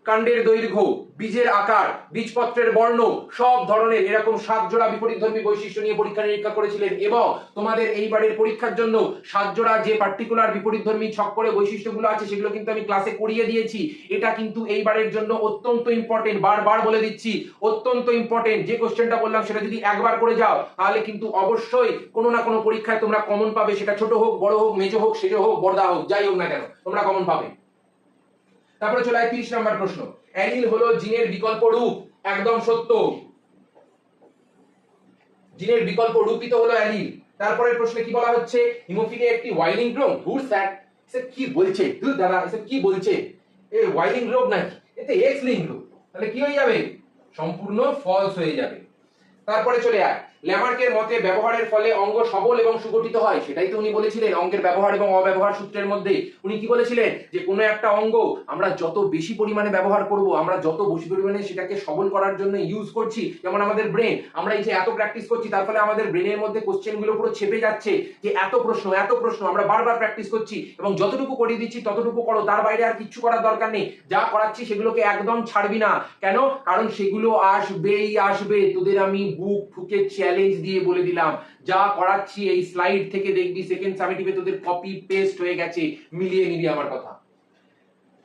কাণ্ডের দৈর্ঘ্য, বীজের আকার, বীজপত্রের বর্ণ, সব ধরনের এরকম 7 জোড়া বিপরীতধর্মী বৈশিষ্ট্য নিয়ে পরীক্ষা নিরীক্ষা করেছিলেন। এবং তোমাদের এইবারের পরীক্ষার জন্য 7 জোড়া যে পার্টিকুলার বিপরীতধর্মী ছক করে বৈশিষ্ট্যগুলো আছে সেগুলো কিন্তু আমি ক্লাসে করিয়ে দিয়েছি। এটা কিন্তু এইবারের জন্য অত্যন্ত ইম্পর্টেন্ট, বারবার বলে দিচ্ছি, অত্যন্ত ইম্পর্টেন্ট। যে কোশ্চেনটা বললাম সেটা যদি একবার করে যাও তাহলে কিন্তু অবশ্যই কোনো না কোনো পরীক্ষায় তোমরা কমন পাবে, সেটা ছোট হোক, বড় হোক, মেজো হোক, সেজো হোক, বড়দা হোক, যাই হোক না কেন তোমরা কমন পাবে। তারপরে চলে আয় 30 নম্বর প্রশ্ন। অ্যালিল হলো জিনের বিকল্প রূপ, একদম সত্য। জিনের বিকল্প রূপই তো হলো অ্যালিল। তারপরের প্রশ্নে কি বলা হচ্ছে, হিমোফিলিয়া একটি ওয়াইলিং রোগ। ধুর স্যার, এসব কি বলছে? ধুর দাদা, এসব কি বলছে? এই ওয়াইলিং রোগ নাকি? এতে এক্স লিঙ্ক রোগ। তাহলে কি হয়ে যাবে? সম্পূর্ণ ফলস হয়ে যাবে। তারপরে চলে আয়, ল্যামার্কের মতে ব্যবহারের ফলে অঙ্গ সবল এবং সুগঠিত হয়। সেটাই তো উনি বলেছিলেন অঙ্গের ব্যবহার এবং অব্যবহার সূত্রের মধ্যে। উনি কি বলেছিলেন যে কোনো একটা অঙ্গ আমরা যত বেশি পরিমাণে ব্যবহার করব, আমরা যত বেশি পরিমাণে সেটাকে সবল করার জন্য ইউজ করছি, যেমন আমাদের ব্রেন, আমরা এই যে এত প্র্যাকটিস করছি তার ফলে আমাদের ব্রেনের মধ্যে কোশ্চেন গুলো পুরো ছেপে যাচ্ছে যে এত প্রশ্ন এত প্রশ্ন, আমরা বারবার প্র্যাকটিস করছি এবং যতটুকু করিয়ে দিচ্ছি ততটুকু করো, তার বাইরে আর কিচ্ছু করার দরকার নেই। যা করাচ্ছি সেগুলোকে একদম ছাড়বি না। কেন? কারণ সেগুলো আসবেই আসবে। তোদের আমি বুক ঠুকে চ্যালেঞ্জ দিয়ে বলে দিলাম, যা করাচ্ছি এই স্লাইড থেকে দেখবি সেকেন্ড সামেটিভে তোদের কপি পেস্ট হয়ে গেছে, মিলিয়ে নিবি আমার কথা।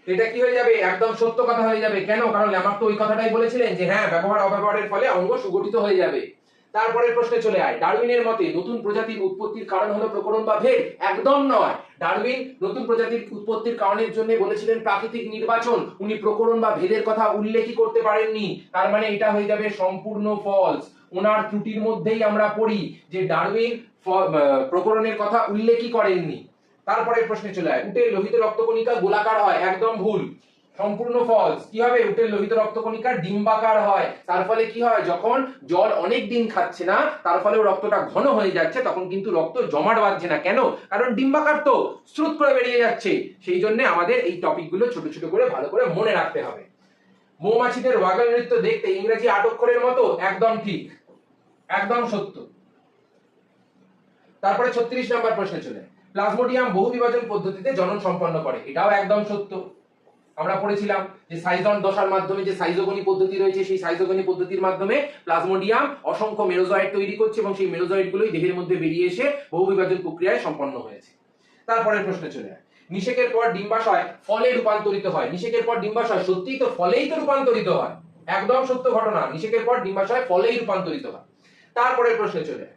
এটা কি হয়ে যাবে? একদম সত্য কথা হয়ে যাবে। কেন? কারণ ল্যামার্ক তো ওই কথাটাই বলেছিলেন যে হ্যাঁ, ব্যবহার অব্যবহারের ফলে অঙ্গ সুগঠিত হয়ে যাবে। তারপরের প্রশ্নে চলে আয়, ডারউইনের মতে নতুন প্রজাতির উৎপত্তির কারণ হলো প্রকরণ বা ভেদ। একদম নয়। ডারউইন নতুন প্রজাতির উৎপত্তির কারণের জন্য বলেছিলেন প্রাকৃতিক নির্বাচন, উনি প্রকরণ বা ভেদের কথা উল্লেখই করতে পারেননি। তার মানে এটা হয়ে যাবে সম্পূর্ণ ফলস। ওনার ত্রুটির মধ্যেই আমরা পড়ি যে ডারউইন প্রকরণের কথা উল্লেখই করেননি। তারপরে প্রশ্নে চলে আয়, উটের লোহিত রক্তকণিকা গোলাকার হয়। একদম ভুল, সম্পূর্ণ ফলস। কি হবে? উটের লোহিত রক্তকণিকা ডিম্বাকার হয়। তার ফলে কি হয়? যখন জল অনেক দিন খাচ্ছে না তার ফলে রক্তটা ঘন হয়ে যাচ্ছে, তখন কিন্তু রক্ত জমাট বাঁধছে না। কেন? কারণ ডিম্বাকার তো স্রোত করে বেরিয়ে যাচ্ছে। সেই জন্য আমাদের এই টপিক গুলো ছোট ছোট করে ভালো করে মনে রাখতে হবে। মৌমাছিদের ওয়াগল নৃত্য দেখতে ইংরেজি 8 অক্ষরের মতো। একদম ঠিক, একদম সত্য। তারপরে 36 নম্বর প্রশ্নে চলে, প্লাজমোডিয়াম বহু বিভাজন পদ্ধতিতে জনন সম্পন্ন করে। এটাও একদম সত্য। আমরা পড়েছিলাম যে সাইজন দশার মাধ্যমে যে সাইজোগনি পদ্ধতি রয়েছে, সেই সাইজোগনি পদ্ধতির মাধ্যমে প্লাজমোডিয়াম অসংখ্য মেরোজয়েড তৈরি করছে এবং সেই মেরোজয়েড গুলোই দেহের মধ্যে বেরিয়ে এসে বহু বিভাজন প্রক্রিয়ায় সম্পন্ন হয়েছে। তারপরের প্রশ্নে চলে যায়, নিষেকের পর ডিম্বাশয় ফলে রূপান্তরিত হয়। নিষেকের পর ডিম্বাশয় সত্যিই তো ফলেই তো রূপান্তরিত হয়। একদম সত্য ঘটনা, নিষেকের পর ডিম্বাশয় ফলেই রূপান্তরিত হয়। তারপরের প্রশ্নে চলে যায়,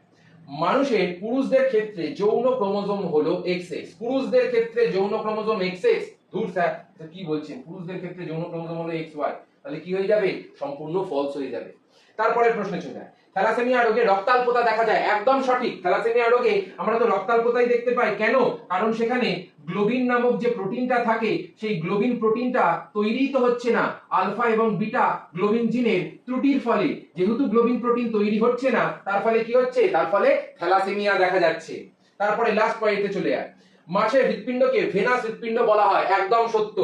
মানুষের পুরুষদের ক্ষেত্রে যৌন ক্রোমোজোম হলো XX। পুরুষদের ক্ষেত্রে যৌন ক্রোমোজোম XX? ধুর স্যার, কি বলছেন? পুরুষদের ক্ষেত্রে যৌন ক্রোমোজোম হলো XY। তাহলে কি হয়ে যাবে? সম্পূর্ণ ফলস হয়ে যাবে। তারপরের প্রশ্নে চলে যায়, থ্যালাসেমিয়া রোগে রক্তাল্পতা দেখা যায়। একদম সঠিক। থ্যালাসেমিয়া রোগে আমরা তো রক্তাল্পতাই দেখতে পাই। কেন? কারণ সেখানে গ্লোবিন নামক যে প্রোটিনটা থাকে সেই গ্লোবিন প্রোটিনটা তৈরিই তো হচ্ছে না। আলফা এবং বিটা গ্লোবিন জিনের ত্রুটির ফলে যেহেতু গ্লোবিন প্রোটিন তৈরি হচ্ছে না, তার ফলে কি হচ্ছে? তার ফলে থ্যালাসেমিয়া দেখা যাচ্ছে। তারপরে লাস্ট পয়েন্টে চলে যায়, মাছের হৃৎপিণ্ডকে ভেনাস হৃৎপিণ্ড বলা হয়। একদম সত্য।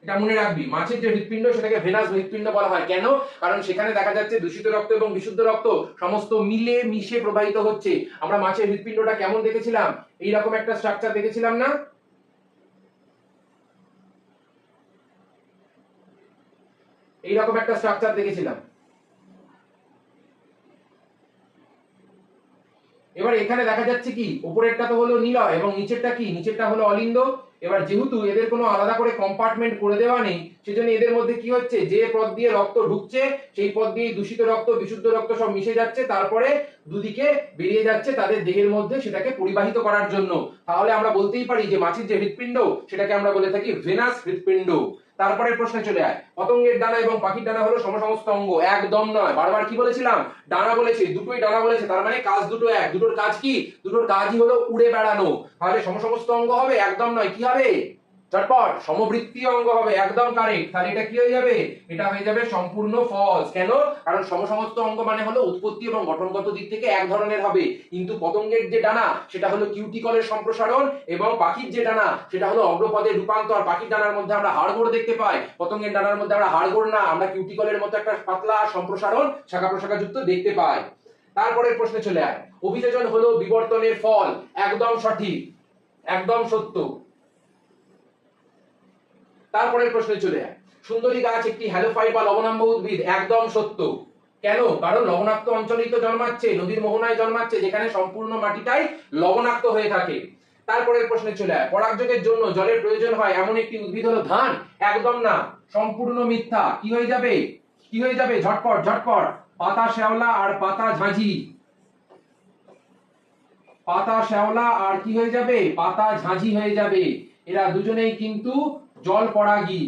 এটা মনে রাখবি, মাছের যে হৃৎপিণ্ড সেটাকে ভেনাস হৃৎপিণ্ড বলা হয়। কেন? কারণ সেখানে দেখা যাচ্ছে দূষিত রক্ত এবং বিশুদ্ধ রক্ত সমস্ত মিলে মিশে প্রবাহিত হচ্ছে। আমরা মাছের হৃৎপিণ্ডটা কেমন দেখেছিলাম? এইরকম একটা স্ট্রাকচার দেখেছিলাম না? এইরকম একটা স্ট্রাকচার দেখেছিলাম। এবার এখানে দেখা যাচ্ছে কি, উপরেরটা তো হলো নিলয় এবং নিচেরটা কি? নিচেরটা হলো অলিন্দ এবার যেহেতু এদের কোনো আলাদা করে কম্পার্টমেন্ট করে দেওয়া নেই, সেজন্য এদের মধ্যে কি হচ্ছে, যে পথ দিয়ে রক্ত ঢুকছে সেই পথ দিয়ে দূষিত রক্ত বিশুদ্ধ রক্ত সব মিশে যাচ্ছে, তারপরে দুদিকে বেরিয়ে যাচ্ছে তাদের দেহের মধ্যে সেটাকে পরিবাহিত করার জন্য। তাহলে আমরা বলতেই পারি যে মাছের যে হৃৎপিণ্ড সেটাকে আমরা বলে থাকি ভেনাস হৃৎপিণ্ড। তারপরে প্রশ্নে চলে আয়, পতঙ্গের ডানা এবং পাখির ডানা হলো সমসমস্ত অঙ্গ। একদম নয়, বারবার কি বলেছিলাম, ডানা বলেছে, দুটোই ডানা বলেছে, তার মানে কাজ দুটো এক। দুটোর কাজ কি, দুটোর কাজই হলো উড়ে বেড়ানো। তাহলে সমসমস্ত অঙ্গ হবে? একদম নয়, কি হবে, চটপট সমবৃত্তীয় অঙ্গ হবে। একদম কারেক্ট। তাহলে এটা কি হয়ে যাবে, এটা হয়ে যাবে সম্পূর্ণ ফলস। কেন, কারণ সমসমস্ত অঙ্গ মানে হলো উৎপত্তি এবং গঠনগত দিক থেকে এক ধরনের হবে, কিন্তু পতঙ্গের যে ডানা সেটা হলো কিউটিকলের সম্প্রসারণ, এবং পাখির যে ডানা সেটা হলো অগ্রপদের রূপান্তর। পাখির ডানার মধ্যে আমরা হাড়গোড় দেখতে পাই, পতঙ্গের ডানার মধ্যে আমরা হাড়গোড় না, আমরা কিউটিকলের মতো একটা পাতলা সম্প্রসারণ শাখা প্রশাখা যুক্ত দেখতে পাই। তারপরের প্রশ্নে চলে আয়, অভিযোজন হলো বিবর্তনের ফল। একদম সঠিক, একদম সত্য। তারপরের প্রশ্নে চলে যায়, সুন্দরী গাছ একটি হ্যালোফাইট বা লবণাম্ব উদ্ভিদ। একদম সত্য। কেন, কারণ লবণাক্ত অঞ্চলেই তো জন্মাচ্ছে, নদীর মোহনায় জন্মাচ্ছে, যেখানে সম্পূর্ণ মাটিটাই লবণাক্ত হয়ে থাকে। তারপরের প্রশ্নে চলে যায়, পরাগযোগের জন্য জলের প্রয়োজন হয় এমন একটি উদ্ভিদ হলো ধান। একদম না, সম্পূর্ণ মিথ্যা। কি হয়ে যাবে, কি হয়ে যাবে, ঝটপট ঝটপট, পাতা শ্যাওলা আর পাতা ঝাঁঝি। পাতা শ্যাওলা আর কি হয়ে যাবে, পাতা ঝাঁঝি হয়ে যাবে। এরা দুজনেই কিন্তু জল পরাগী,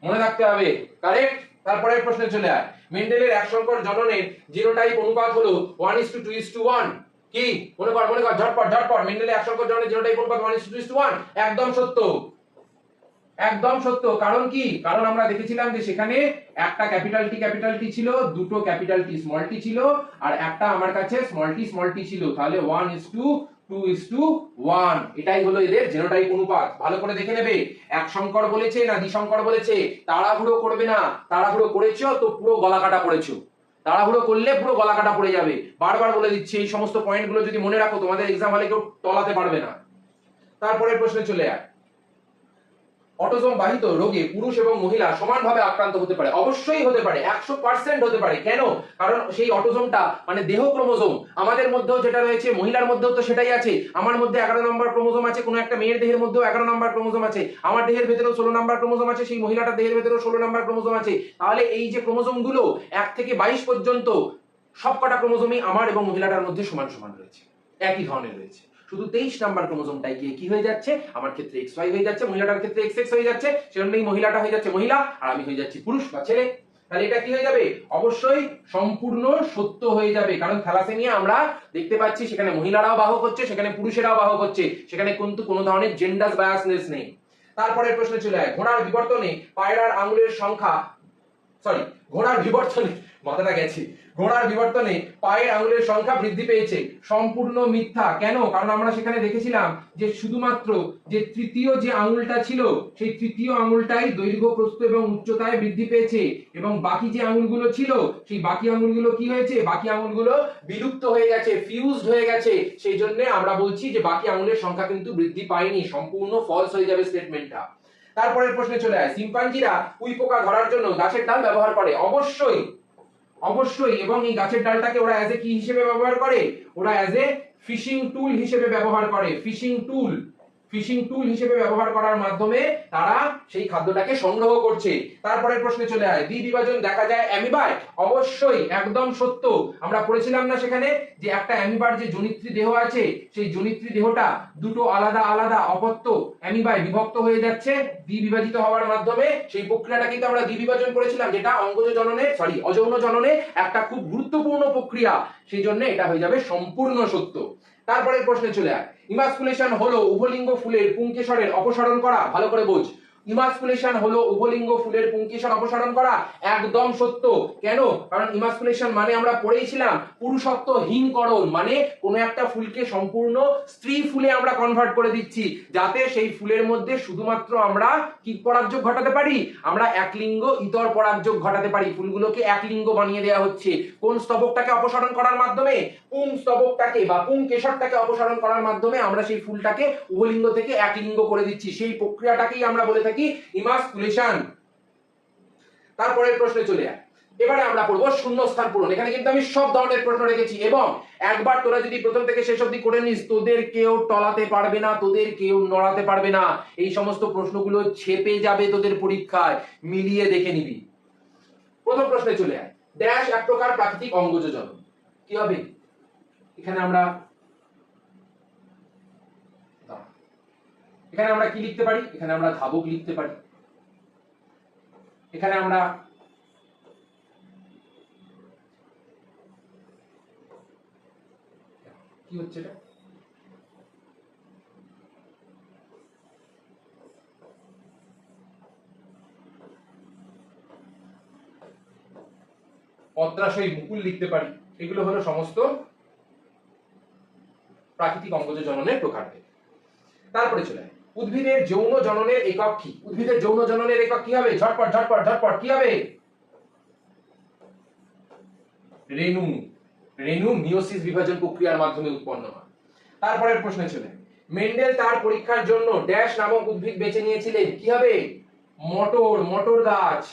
মনে রাখতে হবে। কারেক্ট। তারপরের প্রশ্নে চলে আয়, মেন্ডেলের এক সংকর জননের জিনোটাইপ অনুপাত হলো 1:2:1। কি, মনে কর মনে কর, ঝটপট ঝটপট, মেন্ডেলের এক সংকর জননের জিনোটাইপ অনুপাত 1:2:1। একদম সত্য, একদম সত্য। কারণ কি, কারণ আমরা দেখেছিলাম যে সেখানে একটা ক্যাপিটাল টি ছিল, দুটো ক্যাপিটাল টি স্মল টি ছিল, আর একটা আমার কাছে স্মল টি ছিল। তাহলে 1:2:1, এটাই হলো এদের জিনোটাইপ অনুপাত। ভালো করে দেখে নেবে, এক সংকর বলেছে না দ্বিসংকর বলেছে। তাড়াহুড়ো করবে না, তাড়াহুড়ো করেছো তো পুরো গলা কাটা পড়েছো। তাড়াহুড়ো করলে পুরো গলা কাটা পড়ে যাবে। বারবার বলে দিচ্ছি, এই সমস্ত পয়েন্টগুলো যদি মনে রাখো, তোমাদের এক্সাম হলে কেউ টলাতে পারবে না। তারপরের প্রশ্নে চলে আয়, অটোজোম বাহিত রোগে পুরুষ এবং মহিলা সমানভাবে আক্রান্ত হতে পারে। অবশ্যই হতে পারে, 100% হতে পারে। কেন, কারণ সেই অটোজোমটা মানে দেহ ক্রোমোজোম, আমাদের মধ্যেও যেটা রয়েছে মহিলার মধ্যেও তো সেটাই আছে। আমার মধ্যে 11 নম্বর ক্রোমোজোম আছে, কোনো একটা মেয়ের দেহের মধ্যেও 11 নম্বর ক্রোমোজোম আছে, আমার দেহের ভেতরেও 16 নম্বর ক্রোমোজোম আছে, সেই মহিলাটার দেহের ভেতরেও 16 নম্বর ক্রোমোজোম আছে। তাহলে এই যে ক্রোমোজোম গুলো 1 থেকে 22 পর্যন্ত সবকটা ক্রোমোজোমই আমার এবং মহিলাটার মধ্যে সমান সমান রয়েছে, একই ধরনের রয়েছে। শুধু 23 নাম্বার ক্রোমোজোমটাই গিয়ে কি হয়ে যাচ্ছে, আমার ক্ষেত্রে XY হয়ে যাচ্ছে, মহিলাটার ক্ষেত্রে XX হয়ে যাচ্ছে। সেজন্যই মহিলাটা হয়ে যাচ্ছে মহিলা আর আমি হয়ে যাচ্ছি পুরুষ বা ছেলে। তাহলে এটা কি হয়ে যাবে, অবশ্যই সম্পূর্ণ সত্য হয়ে যাবে। কারণ থ্যালাসেমিয়া আমরা দেখতে পাচ্ছি সেখানে মহিলারাও বাহক হচ্ছে, সেখানে পুরুষেরাও বাহক হচ্ছে, সেখানে কিন্তু কোনো ধরনের জেন্ডার বায়াসনেস নেই। তারপরের প্রশ্নে চলে যায়, ঘোড়ার বিবর্তনে পায়রার আঙুলের সংখ্যা, ঘোড়ার বিবর্তনে, মাথাটা গেছে, ঘোড়ার বিবর্তনে পায়ের আঙুলের সংখ্যা বৃদ্ধি পেয়েছে। সম্পূর্ণ মিথ্যা। কেন, কারণ আমরা সেখানে দেখেছিলাম যে শুধুমাত্র যে তৃতীয় যে আঙুলটা ছিল, সেই তৃতীয় আঙুলটাই দৈর্ঘ্য প্রস্থ এবং উচ্চতায় বৃদ্ধি পেয়েছে, এবং বাকি যে আঙুলগুলো ছিল সেই বাকি আঙুলগুলো কি হয়েছে, বাকি আঙুলগুলো বিলুপ্ত হয়ে গেছে, ফিউজড হয়ে গেছে। সেই জন্য আমরা বলছি যে বাকি আঙুলের সংখ্যা কিন্তু বৃদ্ধি পায়নি। সম্পূর্ণ ফলস হয়ে যাবে স্টেটমেন্টটা। তারপরের প্রশ্নে চলে আসে, শিম্পাঞ্জিরা উই পোকা ধরার জন্য গাছের ডাল ব্যবহার করে। অবশ্যই, অবশ্যই। এবং এই গাছের ডালটাকে ওরা অ্যাজ এ কি হিসেবে ব্যবহার করে, ওরা অ্যাজ এ ফিশিং টুল হিসেবে ব্যবহার করে। ফিশিং টুল, ফিশিং টুল হিসেবে ব্যবহার করার মাধ্যমে তারা সেই খাদ্যটাকে সংগ্রহ করছে। তারপরের প্রশ্নে চলে আয়, দ্বিবিভাজন দেখা যায় অ্যামিবায়। অবশ্যই, একদম সত্য। আমরা পড়েছিলাম না সেখানে যে একটা অ্যামিবার যে জনিত্রী দেহ আছে, সেই জনিত্রী দেহটা দুটো আলাদা আলাদা অপত্য অ্যামিবায় বিভক্ত হয়ে যাচ্ছে দ্বিবিভাজিত হওয়ার মাধ্যমে। সেই প্রক্রিয়াটা কিন্তু আমরা দ্বিবিভাজন করেছিলাম, যেটা অঙ্গজ জননে অযৌন জননে একটা খুব গুরুত্বপূর্ণ প্রক্রিয়া। সেই জন্য এটা হয়ে যাবে সম্পূর্ণ সত্য। তারপরের প্রশ্নে চলে আয়, ইমাস্কুলেশন হলো উভলিঙ্গ ফুলের পুংকেশরের অপসারণ করা। ভালো করে বোঝ, ইমাস্কুলেশন হলো উভলিঙ্গ ফুলের পুংকেশর অপসারণ করা। একদম সত্য। কেন, কারণ ইমাস্কুলেশন মানে আমরা পড়েছিলাম পুরুষত্বহীনকরণ, মানে কোনো একটা ফুলকে সম্পূর্ণ স্ত্রী ফুলে আমরা কনভার্ট করে দিচ্ছি, যাতে সেই ফুলের মধ্যে শুধুমাত্র আমরা কি পরাগযোগ ঘটাতে পারি, আমরা একলিঙ্গ ইতর পরাগযোগ ঘটাতে পারি। ফুলগুলোকে একলিঙ্গ বানিয়ে দেওয়া হচ্ছে কোন স্তবকটাকে অপসারণ করার মাধ্যমে, পুং স্তবকটাকে বা পুং কেশরটাকে অপসারণ করার মাধ্যমে আমরা সেই ফুলটাকে উভলিঙ্গ থেকে একলিঙ্গ করে দিচ্ছি। সেই প্রক্রিয়াটাকেই আমরা বলে থাকি ইমাস্কুলেশন। তারপরের প্রশ্নে চলে যায়, এবারে আমরা পড়বো শূন্যস্থান পূরণ। এখানে কিন্তু আমি সব ধরনের প্রশ্ন রেখেছি এবং একবার তোরা যদি প্রথম থেকে শেষ অবধি করে নিস, তোদের কেউ টলাতে পারবে না, তোদের কেউ নড়াতে পারবে না। এই সমস্ত প্রশ্নগুলো ছেপে যাবে তোদের পরীক্ষায়, মিলিয়ে দেখে নিবি। প্রথম প্রশ্নে চলে আয়। ড্যাশ এক প্রকার প্রাকৃতিক অঙ্গজ জ্বলন। কি হবে? এখানে আমরা কি লিখতে পারি? এখানে আমরা ধাবক লিখতে পারি। এখানে আমরা কি হচ্ছে এটা? পত্রাশয়ী মুকুল লিখতে পারি। এগুলো হলো সমস্ত প্রাকৃতিক অঙ্গজ জননের প্রকারভেদ। তারপরে চলে উদ্ভিদের যৌন জননের একক কি? উদ্ভিদের যৌন জননের একক কি হবে? ঝটপট ঝটপট ঝটপট কি হবে? রেণু। রেণু মিওসিস বিভাজন প্রক্রিয়ার মাধ্যমে উৎপন্ন হয়। তারপরের প্রশ্নে চলে মেন্ডেল তার পরীক্ষার জন্য ড্যাশ নামক উদ্ভিদ বেছে নিয়েছিলেন। কি হবে? মটর। মটর গাছ।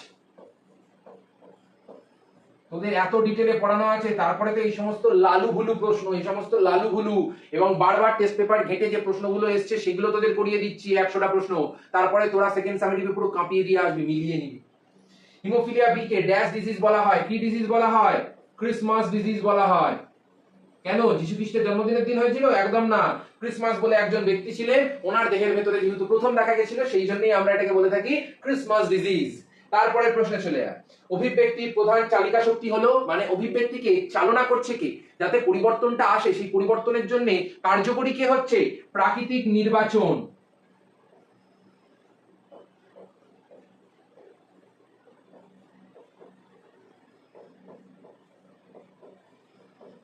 তোদের এত ডিটেলে পড়ানো আছে, তারপরে তো এই সমস্ত লালু ভুলু প্রশ্ন, এই সমস্ত লালু ভুলু এবং বারবার টেস্ট পেপার ঘেটে যে প্রশ্নগুলো এসছে সেগুলো তোদের করিয়ে দিচ্ছি 100টা প্রশ্ন। তারপরে তোরা সেকেন্ড সামেটিভে পুরো কাঁপিয়ে দিয়ে আসবি, মিলিয়ে নিবি। হিমোফিলিয়া বি কে ড্যাশ ডিজিজ বলা হয়। কি ডিজিজ বলা হয়? ক্রিসমাস ডিজিজ বলা হয়। কেন? যীশু খ্রিস্টের জন্মদিনের দিন হয়েছিল? একদম না। ক্রিসমাস বলে একজন ব্যক্তি ছিলেন, ওনার দেহের ভেতরে যেহেতু প্রথম দেখা গেছিল, সেই জন্যই আমরা এটাকে বলে থাকি ক্রিসমাস ডিজিজ। তারপরের প্রশ্নে চলে যায় অভিব্যক্তির প্রধান চালিকা শক্তি হলো, মানে অভিব্যক্তিকে চালনা করছে কে, যাতে পরিবর্তনটা আসে, সেই পরিবর্তনের জন্য কার্যকরী কে হচ্ছে? প্রাকৃতিক নির্বাচন।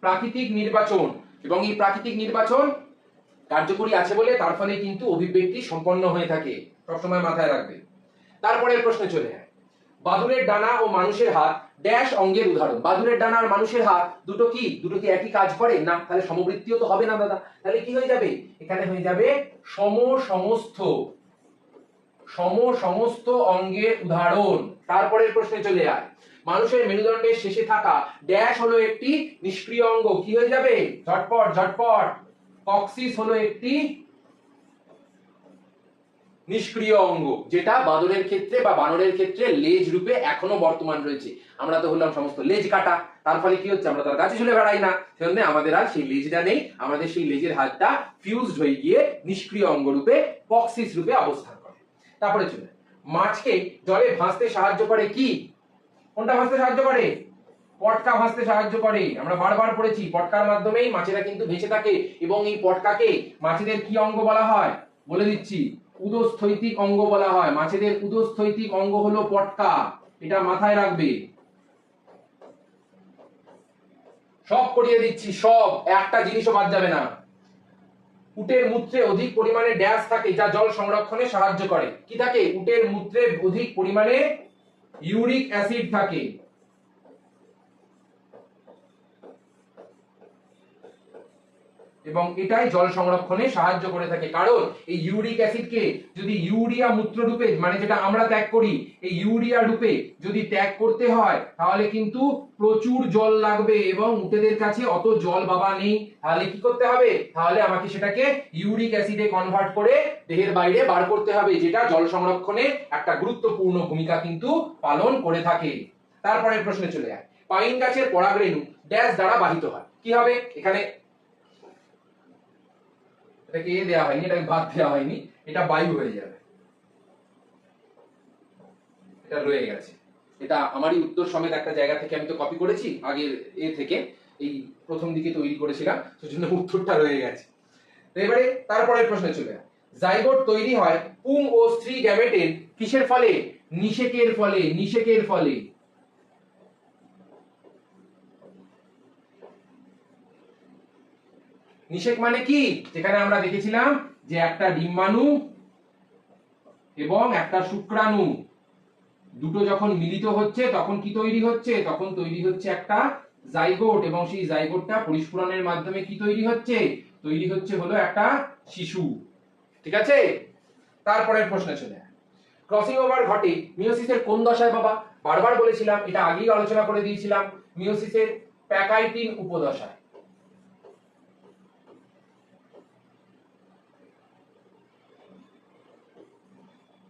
প্রাকৃতিক নির্বাচন, এবং এই প্রাকৃতিক নির্বাচন কার্যকরী আছে বলে তার ফলে কিন্তু অভিব্যক্তি সম্পন্ন হয়ে থাকে, সবসময় মাথায় রাখবে। তারপরের প্রশ্নে চলে যায় বাদুড়ের ডানা ও মানুষের হাত ড্যাশ অঙ্গের উদাহরণ। বাদুড়ের ডানা আর মানুষের হাত দুটো কি একই কাজ করে না? তাহলে সমবৃত্তীয় তো হবে না দাদা। তাহলে কি হয়ে যাবে? এখানে হয়ে যাবে সমস্ত অঙ্গের উদাহরণ। তারপরের প্রশ্নে চলে যায় মানুষের মেরুদণ্ডের শেষে থাকা ড্যাশ হলো একটি নিষ্ক্রিয় অঙ্গ। কি হয়ে যাবে? ঝটপট ঝটপট। কক্সিস হলো একটি নিষ্ক্রিয় অঙ্গ, যেটা বাদরের ক্ষেত্রে বা বানরের ক্ষেত্রে লেজ রূপে এখনো বর্তমান রয়েছে। আমরা তো হলাম সমস্ত লেজ কাটা, তার ফলে কি হচ্ছে? আমরা তার কাছে চলে বেড়াই না, সেজন্য আমাদের আর সেই লেজটা নেই। আমাদের সেই লেজের হাতটা ফিউজড হয়ে গিয়ে নিষ্ক্রিয় অঙ্গ রূপে কক্সিস রূপে অবস্থান করে। তারপরে চলে মাছকে জলে ভাসতে সাহায্য করে কি? কোনটা ভাসতে সাহায্য করে? পটকা ভাসতে সাহায্য করে। আমরা বারবার পড়েছি পটকার মাধ্যমেই মাছেরা কিন্তু ভেসে থাকে, এবং এই পটকাকে মাছেদের কি অঙ্গ বলা হয়? বলে দিচ্ছি, উদস্থৈতিক অঙ্গ বলা হয়। মাছেদের উদস্থৈতিক অঙ্গ হলো পটকা, এটা মাথায় রাখবে। সব করিয়ে দিচ্ছি, সব, একটা জিনিসও বাদ যাবে না। উটের মূত্রে অধিক পরিমাণে ড্যাশ থাকে যা জল সংরক্ষণে সাহায্য করে। কি থাকে? উটের মূত্রে অধিক পরিমাণে ইউরিক অ্যাসিড থাকে। এবং এটাই জল সংরক্ষণে সাহায্য করে থাকে, কারণ এই ইউরিক অ্যাসিডকে যদি ইউরিয়া মূত্র রূপে, মানে যেটা আমরা ত্যাগ করি, এই ইউরিয়া রূপে যদি ত্যাগ করতে হয় তাহলে কিন্তু প্রচুর জল লাগবে, এবং উটেদের কাছে অত জল বাবা নেই। তাহলে কি করতে হবে? তাহলে আমাকে সেটাকে ইউরিক অ্যাসিডে কনভার্ট করে দেহের বাইরে বার করতে হবে, যেটা জল সংরক্ষণে একটা গুরুত্বপূর্ণ ভূমিকা কিন্তু পালন করে থাকে। তারপরের প্রশ্নে চলে যায় পাইন গাছের পরাগরেণু ড্যাশ দ্বারা বাহিত হয়। কি হবে? এখানে এটাকে দেওয়া হয়নি, এটাকে বাদ দেওয়া হয়নি, এটা বায়ু হয়ে যাবে, এটা রয়ে গেছে। এটা আমারই উত্তর সমেত একটা জায়গা থেকে আমি তো কপি করেছি আগের থেকে, এই প্রথম দিকে তৈরি করেছিলাম, সেজন্য উত্তরটা রয়ে গেছে। তো এবারে তারপরের প্রশ্নে চলে যায় জাইগোট তৈরি হয় পুং ও স্ত্রী গ্যামেটের কিসের ফলে? নিষেকের ফলে। নিষেকের ফলে। নিষেক মানে কি? যেখানে আমরা দেখেছিলাম যে একটা ডিম্বাণু এবং একটা শুক্রাণু দুটো যখন মিলিত হচ্ছে তখন কি তৈরি হচ্ছে? তখন তৈরি হচ্ছে একটা জাইগোট, এবং সেই জাইগোটটা পরিস্ফুরণের মাধ্যমে কি তৈরি হচ্ছে? তৈরি হচ্ছে হলো একটা শিশু। ঠিক আছে? তারপরের প্রশ্নে চলে ক্রসিং ওভার ঘটে মিয়োসিসের কোন দশায় বাবা? বারবার বলেছিলাম, এটা আগেই আলোচনা করে দিয়েছিলাম, মিয়োসিসের প্যাকাইটিন উপদশায়।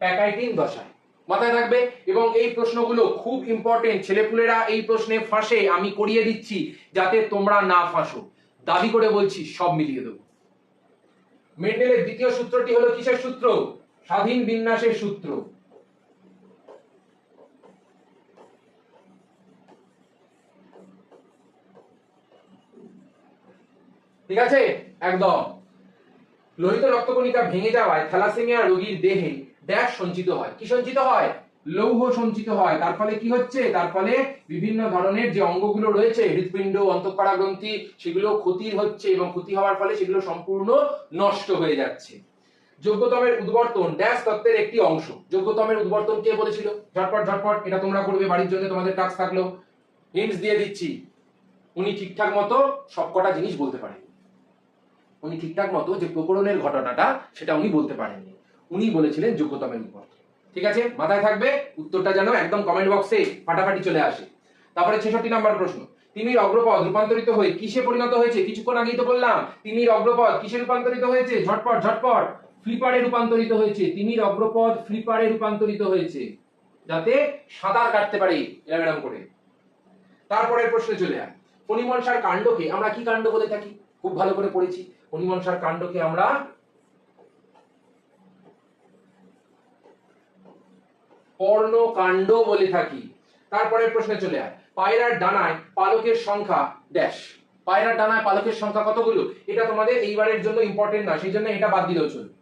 প্যাকাইটিন দশায় মাথায় রাখবে। এবং এই প্রশ্নগুলো খুব ইম্পর্টেন্ট, ছেলেপুলেরা এই প্রশ্নে ফাঁসে, আমি করিয়ে দিচ্ছি যাতে তোমরা না ফাঁসো। দাবি করে বলছি সব মিলিয়ে দেবো। মেন্ডেলের দ্বিতীয় সূত্রটি হলো কিসের সূত্র? স্বাধীন বিন্যাসের সূত্র। ঠিক আছে, একদম। লোহিত রক্তকণিকা ভেঙে যাওয়ায় থ্যালাসেমিয়া রোগীর দেহে ড্যাশ সঞ্চিত হয়। কি সঞ্চিত হয়? লৌহ সঞ্চিত হয়। তার ফলে কি হচ্ছে? তার ফলে বিভিন্ন ধরনের যে অঙ্গগুলো রয়েছে, হৃৎপিণ্ড, অন্তঃক্ষরা গ্রন্থি, সেগুলো ক্ষতি হচ্ছে এবং ক্ষতি হওয়ার ফলে সেগুলো সম্পূর্ণ নষ্ট হয়ে যাচ্ছে। যোগ্যতমের উদ্বর্তন ড্যাশ তত্ত্বের একটি অংশ। যোগ্যতমের উদ্বর্তন কে বলেছিল? ঝটপট ঝটপট, এটা তোমরা করবে বাড়ির জন্য, তোমাদের টাস্ক থাকলো। হিন্টস দিয়ে দিচ্ছি, উনি ঠিকঠাক মতো সবকটা জিনিস বলতে পারেন। উনি ঠিকঠাক মতো যে প্রকরণের ঘটনাটা সেটা উনি বলতে পারেননি, উনি বলেছিলেন যোগ্যতমের উদ্বর্তন। ঠিক আছে, মাথায় থাকবে। উত্তরটা যেন একদম কমেন্ট বক্সে ফাটাফাটি চলে আসে। তারপরে 66 নম্বর প্রশ্ন, তিমির অগ্রপদ রূপান্তরিত হয়ে কিসে পরিণত হয়েছে? কিছুক্ষণ আগেই তো বললাম, তিমির অগ্রপদ কিসে রূপান্তরিত হয়েছে? ঝটপট ঝটপট, ফ্লিপারে রূপান্তরিত হয়েছে। তিমির অগ্রপদ ফ্লিপারে রূপান্তরিত হয়েছে, যাতে সাঁতার কাটতে পারে এরকম করে। তারপরের প্রশ্নে চলে আয়, ফণিমনসার কাণ্ডকে আমরা কি কাণ্ড বলে থাকি? খুব ভালো করে পড়েছি। ফণিমনসার কাণ্ডকে আমরা পর্ণকাণ্ড বলে থাকি। তারপরের প্রশ্নে চলে আয়, পায়রার ডানায় পালকের সংখ্যা ড্যাশ। পায়রার ডানায় পালকের সংখ্যা কতগুলো? এটা তোমাদের এইবারের জন্য ইম্পর্টেন্ট না, সেই জন্য এটা বাদ দিলেও চলবে।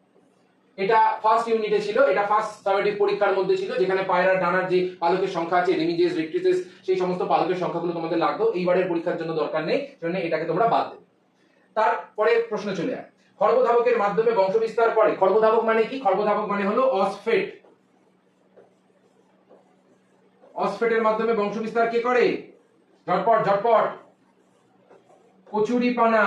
এটা ফার্স্ট ইউনিটে ছিল, এটা ফার্স্ট সামেটিভ পরীক্ষার মধ্যে ছিল, যেখানে পায়রার ডানার যে পালকের সংখ্যা আছে, রেমিজেস, রেক্ট্রিসেস, সেই সমস্ত পালকের সংখ্যাগুলো তোমাদের লাগতো। এইবারের পরীক্ষার জন্য দরকার নেই, সেজন্য এটাকে তোমরা বাদ দেবে। তারপরে প্রশ্ন চলে আয়, খর্বধাবকের মাধ্যমে বংশ বিস্তার করে। খর্বধাবক মানে কি? খর্বধাবক মানে হলো অসফেট। অসফেটের মাধ্যমে বংশ বিস্তার কে করে? ঝটপট ঝটপট, কচুরিপানা।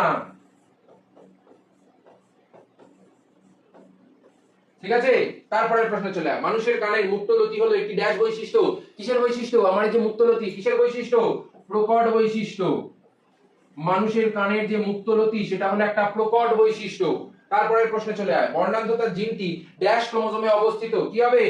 ঠিক আছে, তারপরের প্রশ্ন চলে আয়, মানুষের কানের মুক্তলতি হলো একটি ড্যাশ বৈশিষ্ট্য। কিসের বৈশিষ্ট্য? আমার এই যে মুক্তলতি, কিসের বৈশিষ্ট্য? প্রকট বৈশিষ্ট্য। মানুষের কানের যে মুক্তলতি, সেটা হলো একটা প্রকট বৈশিষ্ট্য। তারপরের প্রশ্নে চলে আয়, বর্ণান্ধতার জিনটি ড্যাশ ক্রোমোজোমে অবস্থিত। কি হবে?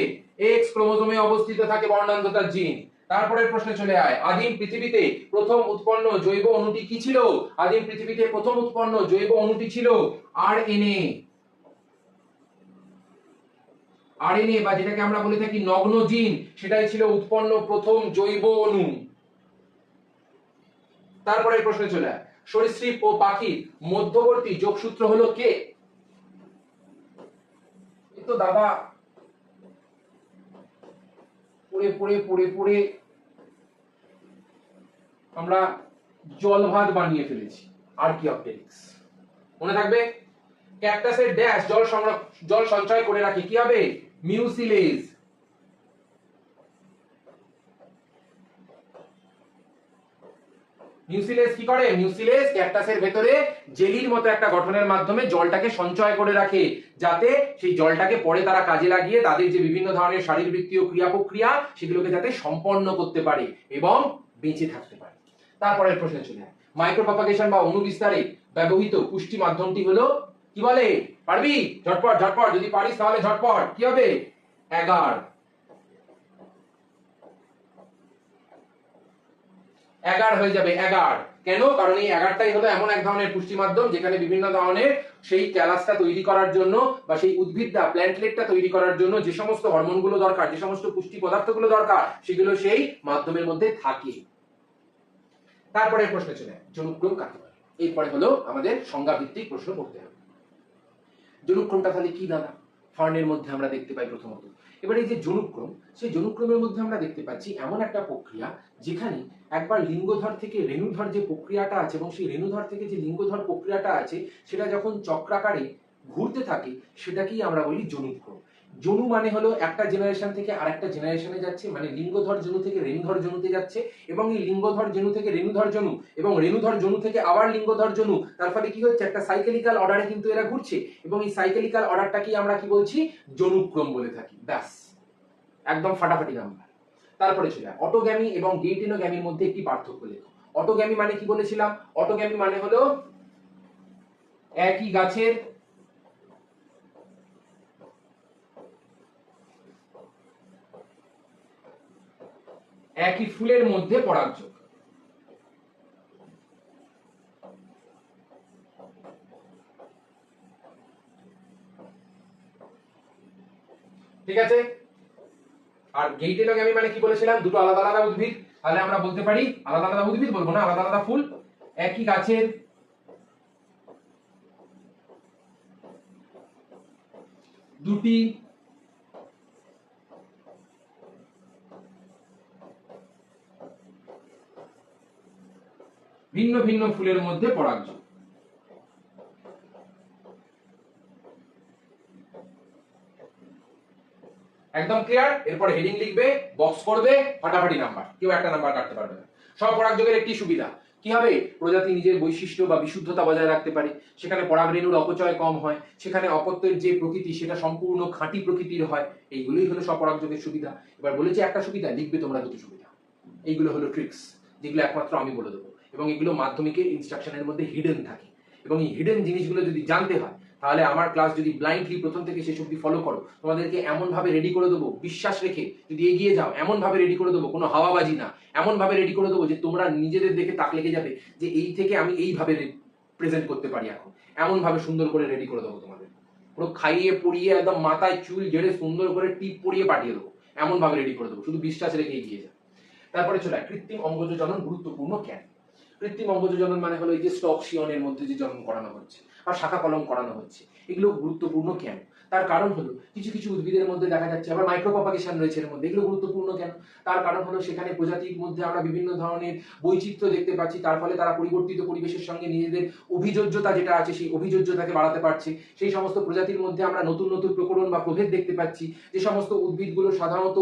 এক্স ক্রোমোজোমে অবস্থিত থাকে বর্ণান্ধতার জিন। তারপরের প্রশ্নে চলে আয়, আদিম পৃথিবীতে প্রথম উৎপন্ন জৈব অণুটি কি ছিল? আদিম পৃথিবীতে প্রথম উৎপন্ন জৈব অণুটি ছিল আরএনএ। আরএনএ বা যেটাকে আমরা বলে থাকি নগ্ন জিন, সেটাই ছিল উৎপন্ন প্রথম জৈব অণু। তারপরে প্রশ্নে চলে আয়, সরীসৃপ ও পাখির মধ্যবর্তী যোগসূত্র হলো কে? তো দাদা পড়ে পড়ে পড়ে পড়ে আমরা জল ভাত বানিয়ে ফেলেছি। আর্কিওপটেরিক্স মনে থাকবে। ক্যাকটাসের ড্যাশ জল সঞ্চয় করে রাখে। কি হবে? মিউসিলেজ। মিউসিলেজ কি করে? মিউসিলেজ ক্যাকটাসের ভেতরে জেলির মতো একটা গঠনের মাধ্যমে জলটাকে সঞ্চয় করে রাখে, যাতে সেই জলটাকে পরে তারা কাজে লাগিয়ে তাদের যে বিভিন্ন ধরনের শারীরবৃত্তীয় ক্রিয়া প্রক্রিয়া, সেগুলোকে যাতে সম্পন্ন করতে পারে এবং বেঁচে থাকতে পারে। তারপরের প্রশ্নে চলে যায়, মাইক্রোপ্রপাগেশন বা অণু বিস্তারে ব্যবহৃত পুষ্টি মাধ্যমটি হলো কি বলে? পারবি? ঝটপট ঝটপট, যদি পারিস তাহলে ঝটপট। কি হবে? অ্যাগার। অ্যাগার হয়ে যাবে, অ্যাগার। কেন? কারণ এই অ্যাগারটাই হলো এমন এক ধরনের পুষ্টি মাধ্যম যেখানে বিভিন্ন ধরনের সেই ক্যালাসটা তৈরি করার জন্য বা সেই উদ্ভিদটা, প্ল্যান্টলেটটা তৈরি করার জন্য যে সমস্ত হরমোনগুলো দরকার, যে সমস্ত পুষ্টি পদার্থগুলো দরকার, সেগুলো সেই মাধ্যমের মধ্যে থাকে। তারপরে প্রশ্ন চলে, জনুক্রম কাকে বলে? এরপরে হলো আমাদের সংজ্ঞা ভিত্তিক প্রশ্ন করতে হবে। জনুক্রমটা তাহলে কি দাদা? ফার্নের মধ্যে আমরা দেখতে পাই প্রথমত। এবার এই যে জনুক্রম, সেই জনুক্রমের মধ্যে আমরা দেখতে পাচ্ছি এমন একটা প্রক্রিয়া যেখানে একবার লিঙ্গধর থেকে রেণুধর যে প্রক্রিয়াটা আছে এবং সেই রেণুধর থেকে যে লিঙ্গধর প্রক্রিয়াটা আছে, সেটা যখন চক্রাকারে ঘুরতে থাকে, সেটাকেই আমরা বলি জনুক্রম। জনু মানে হলো একটা জেনারেশন থেকে আরেকটা জেনারেশনে যাচ্ছে, মানে লিঙ্গধর জনু থেকে রেণুধর জনুতে যাচ্ছে, এবং এই লিঙ্গধর জনু থেকে রেণুধর জনু এবং রেণুধর জনু থেকে আবার লিঙ্গধর জনু। তার ফলে কি হচ্ছে? একটা সাইকেলিক্যাল অর্ডারে কিন্তু এরা ঘুরছে, এবং এই সাইকেলিক্যাল অর্ডারটাকে আমরা কি বলছি? জনুক্রম বলে থাকি। ব্যাস, একদম ফাটাফাটি নাম্বার। তারপরে ছিল অটোগ্যামি এবং গেইটেনোগ্যামির মধ্যে একটি পার্থক্য লেখো। অটোগ্যামি মানে কি বলেছিলাম? অটোগ্যামি মানে হলো একই গাছের একই ফুলের মধ্যে পরাগযোগ। ঠিক আছে। আর গেইটেনোগ্যামি মানে কি বলেছিলাম? দুটো আলাদা আলাদা উদ্ভিদ। তাহলে আমরা বলতে পারি আলাদা আলাদা উদ্ভিদ বলবো না, আলাদা আলাদা ফুল, একই গাছের দুটি ভিন্ন ভিন্ন ফুলের মধ্যে পরাগযোগ। একদম ক্লিয়ার? এরপর হেডিং লিখবে, বক্স করবে, ফাটাফাটি নাম্বার, কেউ একটা নাম্বার কাটতে পারবে না। সব পরাগযোগের একটি সুবিধা কি হবে? প্রজাতি নিজের বৈশিষ্ট্য বা বিশুদ্ধতা বজায় রাখতে পারে, সেখানে পরাগরেণুর অপচয় কম হয়, সেখানে অপত্যের যে প্রকৃতি সেটা সম্পূর্ণ খাঁটি প্রকৃতির হয়। এইগুলোই হলো সব পরাগযোগের সুবিধা। এবার বলেছি একটা সুবিধা, লিখবে তোমরা দুটো সুবিধা। এইগুলো হলো ট্রিক্স, যেগুলো একমাত্র আমি বলে দেবো, এবং এগুলো মাধ্যমিকের ইনস্ট্রাকশনের মধ্যে হিডেন থাকে। এবং এই হিডেন জিনিসগুলো যদি জানতে হয়, তাহলে আমার ক্লাস যদি ব্লাইন্ডলি প্রথম থেকে শেষ অবধি ফলো করো, তোমাদেরকে এমন ভাবে রেডি করে দেবো, বিশ্বাস রেখে যদি এগিয়ে যাও, এমন ভাবে রেডি করে দেবো, কোনো হাওয়াবাজি না, এমন ভাবে রেডি করে দেবো যে তোমরা নিজেদের দেখে তাক লেগে যাবে যে এই থেকে আমি এইভাবে প্রেজেন্ট করতে পারি এখন। এমন ভাবে সুন্দর করে রেডি করে দেবো তোমাদের, পুরো খাইয়ে পড়িয়ে একদম মাথায় চুল ঝেড়ে সুন্দর করে টিপ পরিয়ে পাঠিয়ে দেবো, এমন ভাবে রেডি করে দেবো, শুধু বিশ্বাস রেখে এগিয়ে যাও। তারপরে চলে কৃত্রিম অঙ্গজ জনন গুরুত্বপূর্ণ কেন? কৃত্রিম অঙ্গজ জনন মানে হলো এই যে স্টক শিয়নের মধ্যে যে জনন করানো হচ্ছে বা শাখা কলম করানো হচ্ছে, এগুলো গুরুত্বপূর্ণ কেন? তার কারণ হলো কিছু কিছু উদ্ভিদের মধ্যে দেখা যাচ্ছে আবার মাইক্রোপ্রপাগেশন রয়েছে এর মধ্যে। এগুলো গুরুত্বপূর্ণ কেন? তার কারণ হলো সেখানে প্রজাতির মধ্যে আমরা বিভিন্ন ধরনের বৈচিত্র্য দেখতে পাচ্ছি, তার ফলে তারা পরিবর্তিত পরিবেশের সঙ্গে নিজেদের অভিযোজ্যতা যেটা আছে সেই অভিযোজ্যতাকে বাড়াতে পারছে। সেই সমস্ত প্রজাতির মধ্যে আমরা নতুন নতুন প্রকরণ বা প্রভেদ দেখতে পাচ্ছি। যে সমস্ত উদ্ভিদগুলো সাধারণত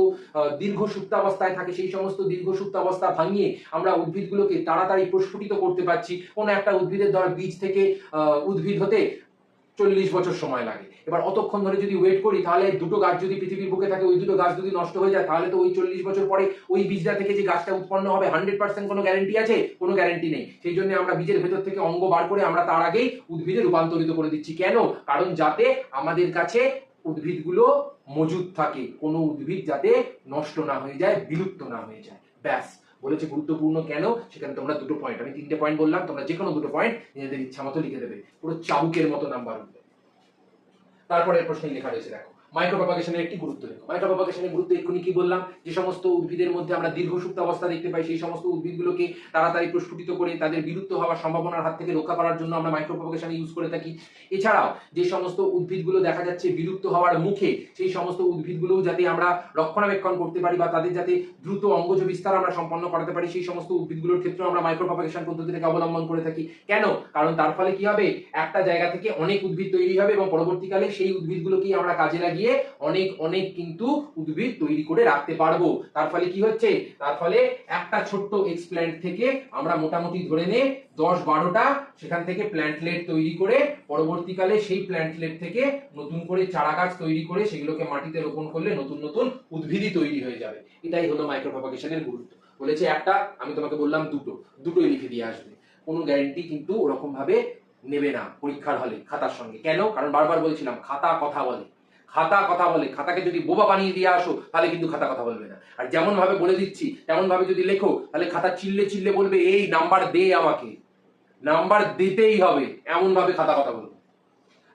দীর্ঘ সুপ্তাবস্থায় থাকে, সেই সমস্ত দীর্ঘ সুপ্তাবস্থা ভাঙিয়ে আমরা উদ্ভিদগুলোকে তাড়াতাড়ি প্রস্ফুটিত করতে পারছি। কোনো একটা উদ্ভিদের ধর বীজ থেকে উদ্ভিদ হতে 40 বছর সময় লাগে। এবার অতক্ষণ ধরে যদি ওয়েট করি, তাহলে দুটো গাছ যদি পৃথিবীর বুকে থাকে, ওই দুটো গাছ যদি নষ্ট হয়ে যায়, তাহলে তো ওই 40 বছর পরে ওই বীজটা থেকে যে গাছটা উৎপন্ন হবে 100% কোনো গ্যারান্টি আছে? কোনো গ্যারান্টি নেই। সেই জন্য আমরা বীজের ভেতর থেকে অঙ্গ বার করে আমরা তার আগেই উদ্ভিদে রূপান্তরিত করে দিচ্ছি। কেন? কারণ যাতে আমাদের কাছে উদ্ভিদগুলো মজুদ থাকে, কোনো উদ্ভিদ যাতে নষ্ট না হয়ে যায়, বিলুপ্ত না হয়ে যায়। ব্যাস বলেছে গুরুত্বপূর্ণ কেন, সেখানে তোমরা দুটো পয়েন্ট, আমি 3টে পয়েন্ট বললাম, তোমরা যে কোনো দুটো পয়েন্ট নিজেদের ইচ্ছা মতো লিখে দেবে, পুরো চাবুকের মতো নাম্বার উঠবে। তারপরে প্রশ্নে লেখা রয়েছে, দেখো মাইক্রোপ্রপাগেশনের একটি গুরুত্ব লেখো। মাইক্রোপ্রপাগেশনের গুরুত্ব এক্ষুনি কি বললাম, যে সমস্ত উদ্ভিদের মধ্যে আমরা দীর্ঘ সুপ্তাবস্থা দেখতে পাই, সেই সমস্ত উদ্ভিদগুলোকে তাড়াতাড়ি প্রস্ফুটিত করে তাদের বিলুপ্ত হওয়ার সম্ভাবনার হাত থেকে রক্ষা করার জন্য আমরা মাইক্রোপ্রপাগেশন ইউজ করে থাকি। এছাড়াও যে সমস্ত উদ্ভিদগুলো দেখা যাচ্ছে বিলুপ্ত হওয়ার মুখে, সেই সমস্ত উদ্ভিদগুলো যাতে আমরা রক্ষণাবেক্ষণ করতে পারি বা তাদের যাতে দ্রুত অঙ্গজ বিস্তার আমরা সম্পন্ন করাতে পারি, সেই সমস্ত উদ্ভিদগুলোর ক্ষেত্রে আমরা মাইক্রোপ্রপাগেশন পদ্ধতিটাকে অবলম্বন করে থাকি। কেন? কারণ তার ফলে কি হবে, একটা জায়গা থেকে অনেক উদ্ভিদ তৈরি হবে এবং পরবর্তীকালে সেই উদ্ভিদগুলোকে আমরা কাজে লাগিয়ে অনেক অনেক কিন্তু উদ্ভিদ তৈরি করে রাখতে পারবো। তার ফলে কি হচ্ছে, তার ফলে একটা ছোট্ট এক্সপ্ল্যান্ট থেকে আমরা মোটামুটি ধরে নে 10-12টা সেখান থেকে প্ল্যান্টলেট তৈরি করে পরবর্তীকালে সেই প্ল্যান্টলেট থেকে নতুন করে চারা গাছ তৈরি করে সেগুলোকে মাটিতে রোপণ করলে নতুন নতুন উদ্ভিদই তৈরি হয়ে যাবে। এটাই হলো মাইক্রোপ্রপাগেশনের গুরুত্ব। বলেছে একটা, আমি তোমাকে বললাম দুটোই লিখে দিয়ে আসবে। কোনো গ্যারান্টি কিন্তু ওরকম ভাবে নেবে না পরীক্ষার হলে খাতার সঙ্গে। কেন? কারণ বারবার বলছিলাম খাতা কথা বলে, খাতা কথা বলে। খাতাকে যদি বোবা বানিয়ে দিয়ে আসো, তাহলে কিন্তু খাতা কথা বলবে না। আর যেমন ভাবে বলে দিচ্ছি তেমন ভাবে যদি লেখো, তাহলে খাতা চিল্লে চিল্লে বলবে এই নাম্বার দে, আমাকে নাম্বার দিতেই হবে, এমন ভাবে খাতা কথা বলবে।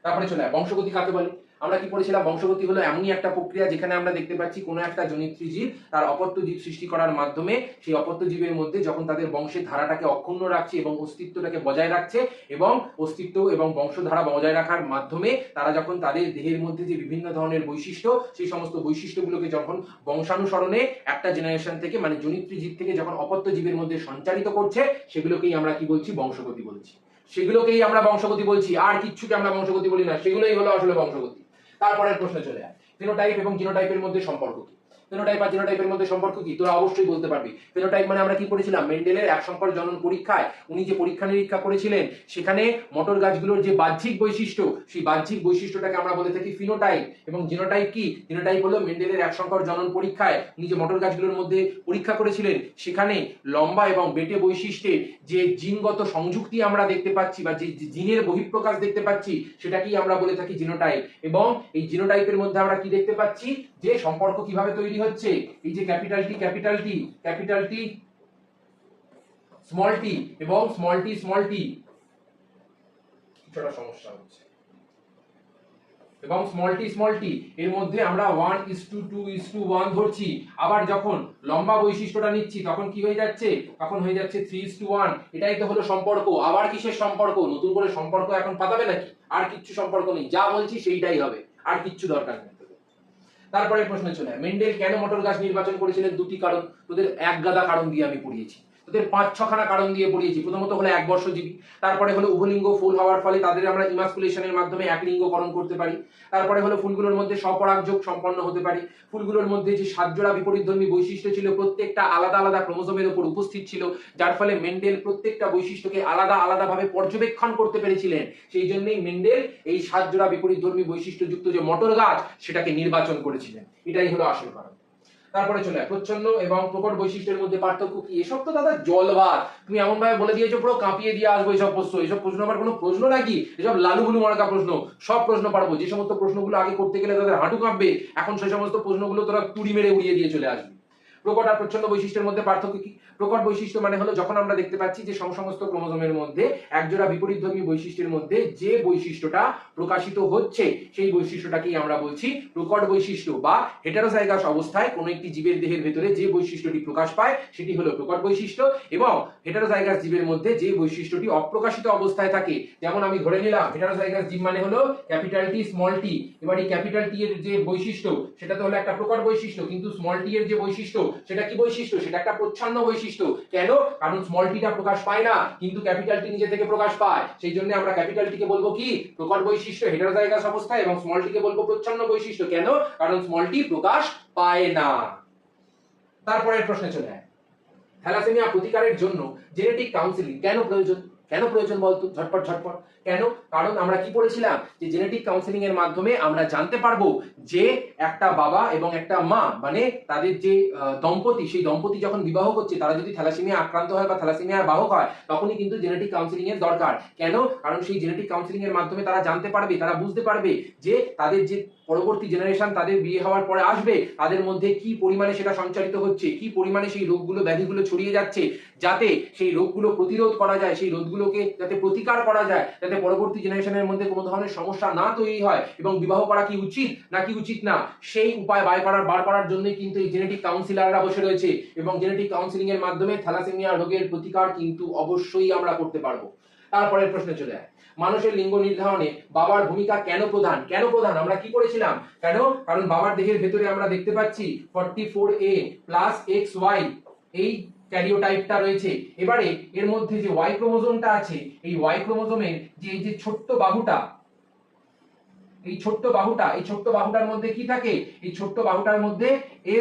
তারপরে চলে বংশগতি কাকে বলে? আমরা কি পড়েছিলাম? বংশগতি হলো এমনই একটা প্রক্রিয়া যেখানে আমরা দেখতে পাচ্ছি কোনো একটা জনিত্রী জীব তার অপত্য জীব সৃষ্টি করার মাধ্যমে সেই অপত্য জীবের মধ্যে যখন তাদের বংশের ধারাটাকে অক্ষুণ্ণ রাখছে এবং অস্তিত্বটাকে বজায় রাখছে, এবং অস্তিত্ব এবং বংশধারা বজায় রাখার মাধ্যমে তারা যখন তাদের দেহের মধ্যে যে বিভিন্ন ধরনের বৈশিষ্ট্য, সেই সমস্ত বৈশিষ্ট্যগুলোকে যখন বংশানুসরণে একটা জেনারেশন থেকে মানে জনিত্রী জীব থেকে যখন অপত্য জীবের মধ্যে সঞ্চারিত করছে, সেগুলোকেই আমরা কি বলছি? বংশগতি বলছি। সেগুলোকেই আমরা বংশগতি বলছি, আর কিচ্ছুকে আমরা বংশগতি বলি না। সেগুলোই হলো আসলে বংশগতি। তারপরের প্রশ্নে চলে যায় ফিনোটাইপ এবং জিনোটাইপের মধ্যে সম্পর্ক কি? ফেনোটাইপ আর জিনোটাইপের মধ্যে সম্পর্ক কি তোরা অবশ্যই বলতে পারবি। ফেনোটাইপ মানে আমরা কি পড়েছিলাম, মেন্ডেলের এক সংকর জনন পরীক্ষায় উনি যে পরীক্ষা নিরীক্ষা করেছিলেন সেখানে মটর গাছগুলোর যে বাহ্যিক বৈশিষ্ট্য, সেই বাহ্যিক বৈশিষ্ট্যটাকে আমরা বলে থাকি ফিনোটাইপ। এবং জিনোটাইপ কি, জিনোটাইপ হলো মেন্ডেলের এক সংকর জনন পরীক্ষায় উনি যে মটর গাছগুলোর মধ্যে পরীক্ষা করেছিলেন সেখানে লম্বা এবং বেটে বৈশিষ্ট্যের যে জিনগত সংযুক্তি আমরা দেখতে পাচ্ছি বা যে জিনের বহিঃপ্রকাশ দেখতে পাচ্ছি সেটাকেই আমরা বলে থাকি জিনোটাইপ। এবং এই জিনোটাইপের মধ্যে আমরা কি দেখতে পাচ্ছি, যে সম্পর্ক কিভাবে তৈরি হচ্ছে, এই যে ক্যাপিটাল টি স্মল টি এবং স্মল টি কিছুটা সমস্যা হচ্ছে, এবং স্মল টি এর মধ্যে আমরা 1:2:1 ধরছি। আবার যখন লম্বা বৈশিষ্ট্যটা নিচ্ছি তখন কি হয়ে যাচ্ছে, তখন হয়ে যাচ্ছে 3:1। এটাই তো হলো সম্পর্ক। আবার কিসের সম্পর্ক, নতুন করে সম্পর্ক এখন পাতাবে নাকি, আর কিচ্ছু সম্পর্ক নেই, যা বলছি সেইটাই হবে, আর কিচ্ছু দরকার নেই। তারপরে প্রশ্নে চলে, মেন্ডেল কেন মটর গাছ নির্বাচন করেছিলেন? দুটি কারণ, তোদের এক গাদা কারণ দিয়ে আমি পড়িয়েছি, তোদের 5-6খানা কারণ দিয়ে পড়িয়েছি। প্রথমত হলো এক বর্ষজীবী, তারপরে হলো উভলিঙ্গ ফুল হওয়ার ফলে তাদের আমরা ইমাসকুলেশনের মাধ্যমে এক লিঙ্গকরণ করতে পারি, তারপরে হলো ফুলগুলোর মধ্যে স্বপরাগযোগ সম্পন্ন হতে পারে, ফুলগুলোর মধ্যে যে 7 জোড়া বিপরীতধর্মী বৈশিষ্ট্য ছিল প্রত্যেকটা আলাদা আলাদা ক্রোমোজোমের উপর উপস্থিত ছিল, যার ফলে মেন্ডেল প্রত্যেকটা বৈশিষ্ট্যকে আলাদা আলাদা ভাবে পর্যবেক্ষণ করতে পেরেছিলেন। সেই জন্যই মেন্ডেল এই 7 জোড়া বিপরীতধর্মী বৈশিষ্ট্যযুক্ত যে মটর গাছ সেটাকে নির্বাচন করেছিলেন। এটাই হলো আসল কারণ। তারপরে চলে প্রচ্ছন্ন এবং প্রকট বৈশিষ্ট্যের মধ্যে পার্থক্য কি? এসব তো দাদা জলভাত, তুমি এমন ভাবে বলে দিয়েছো পুরো কাঁপিয়ে দিয়ে আসবো এসব প্রশ্ন। এসব প্রশ্ন আমার কোনো প্রশ্ন নাকি, এসব লালুগুলু মার্কা প্রশ্ন। সব প্রশ্ন পারবো, যে সমস্ত প্রশ্নগুলো আগে করতে গেলে তাদের হাঁটু কাঁপবে, এখন সেই সমস্ত প্রশ্নগুলো তোরা তুড়ি মেরে উড়িয়ে দিয়ে চলে আসবি। প্রকট আর প্রচ্ছন্ন বৈশিষ্ট্যের মধ্যে পার্থক্য কি? প্রকট বৈশিষ্ট্য মানে হলো যখন আমরা দেখতে পাচ্ছি যে সমস্ত ক্রোমোজোমের মধ্যে একজোড়া বিপরীতধর্মী বৈশিষ্ট্যের মধ্যে যে বৈশিষ্ট্যটা প্রকাশিত হচ্ছে সেই বৈশিষ্ট্যটাকেই আমরা বলছি প্রকট বৈশিষ্ট্য। বা হেটারোজাইগাস অবস্থায় কোনো একটি জীবের দেহের ভেতরে যে বৈশিষ্ট্যটি প্রকাশ পায় সেটি হলো প্রকট বৈশিষ্ট্য। এবং হেটারোজাইগাস জীবের মধ্যে যে বৈশিষ্ট্যটি অপ্রকাশিত অবস্থায় থাকে, যেমন আমি ধরে নিলাম হেটারোজাইগাস জীব মানে হলো ক্যাপিটাল টি স্মল টি। এবার এই ক্যাপিটাল টি এর যে বৈশিষ্ট্য সেটা তো হলো একটা প্রকট বৈশিষ্ট্য, কিন্তু স্মল টি এর যে বৈশিষ্ট্য সেটা কি বৈশিষ্ট্য, সেটা একটা প্রচ্ছন্ন বৈশিষ্ট্য। কেন? কারণ স্মল টিটা প্রকাশ পায় না কিন্তু ক্যাপিটাল টি নিজে থেকে প্রকাশ পায়। সেই জন্য আমরা ক্যাপিটাল টিকে বলবো কি প্রকট বৈশিষ্ট্য হেটারোজাইগাস অবস্থায়, এবং স্মল টিকে বলবো প্রচ্ছন্ন বৈশিষ্ট্য। কেন? কারণ স্মল টি প্রকাশ পায় না। তারপরের প্রশ্নে চলে যায়, থ্যালাসেমিয়া প্রতিকারের জন্য জেনেটিক কাউন্সেলিং কেন প্রয়োজন? কেন প্রয়োজন বলতো? ঝটপট। কেন? কারণ আমরা কি পড়েছিলাম যে জেনেটিক কাউন্সেলিং এর মাধ্যমে আমরা জানতে পারবো যে একটা বাবা এবং একটা মা মানে তাদের যে দম্পতি, সেই দম্পতি যখন বিবাহ করছে তারা যদি থ্যালাসেমিয়া আক্রান্ত হয় বা থ্যালাসেমিয়ার বাহক হয় তখনই কিন্তু জেনেটিক কাউন্সেলিং এর দরকার। কেন? কারণ সেই জেনেটিক কাউন্সেলিং এর মাধ্যমে তারা জানতে পারবে, তারা বুঝতে পারবে যে তাদের যে পরবর্তী জেনারেশন তাদের বিয়ে হওয়ার পরে আসবে তাদের মধ্যে কি পরিমাণে সেটা সঞ্চারিত হচ্ছে, কি পরিমাণে সেই রোগগুলো ব্যাধিগুলো ছড়িয়ে যাচ্ছে, যাতে সেই রোগগুলো প্রতিরোধ করা যায়, সেই রোগগুলোকে যাতে প্রতিকার করা যায়, যাতে পরবর্তী জেনারেশনের মধ্যে কোনো ধরনের সমস্যা না তৈরি হয় এবং বিবাহ করা কি উচিত নাকি উচিত না সেই উপায় বার করার জন্যই কিন্তু এই জেনেটিক কাউন্সিলররা বসে রয়েছে। এবং জেনেটিক কাউন্সিলিং এর মাধ্যমে থ্যালাসেমিয়া রোগের প্রতিকার কিন্তু অবশ্যই আমরা করতে পারবো। তারপরের প্রশ্নে চলে যায়, মানুষের লিঙ্গ নির্ধারণে বাবার ভূমিকা কেন প্রধান? আমরা কি করেছিলাম? কেন? কারণ বাবার দেহের ভেতরে আমরা দেখতে পাচ্ছি 44A প্লাস XY এই ক্যারিওটাইপটা রয়েছে। এবারে এর মধ্যে যে Y ক্রোমোজোমটা আছে, এই Y ক্রোমোজোমের যে এই যে ছোট্ট বাহুটা, এই ছোট্ট বাহুটার মধ্যে কি থাকে? এই ছোট্ট বাহুটার মধ্যে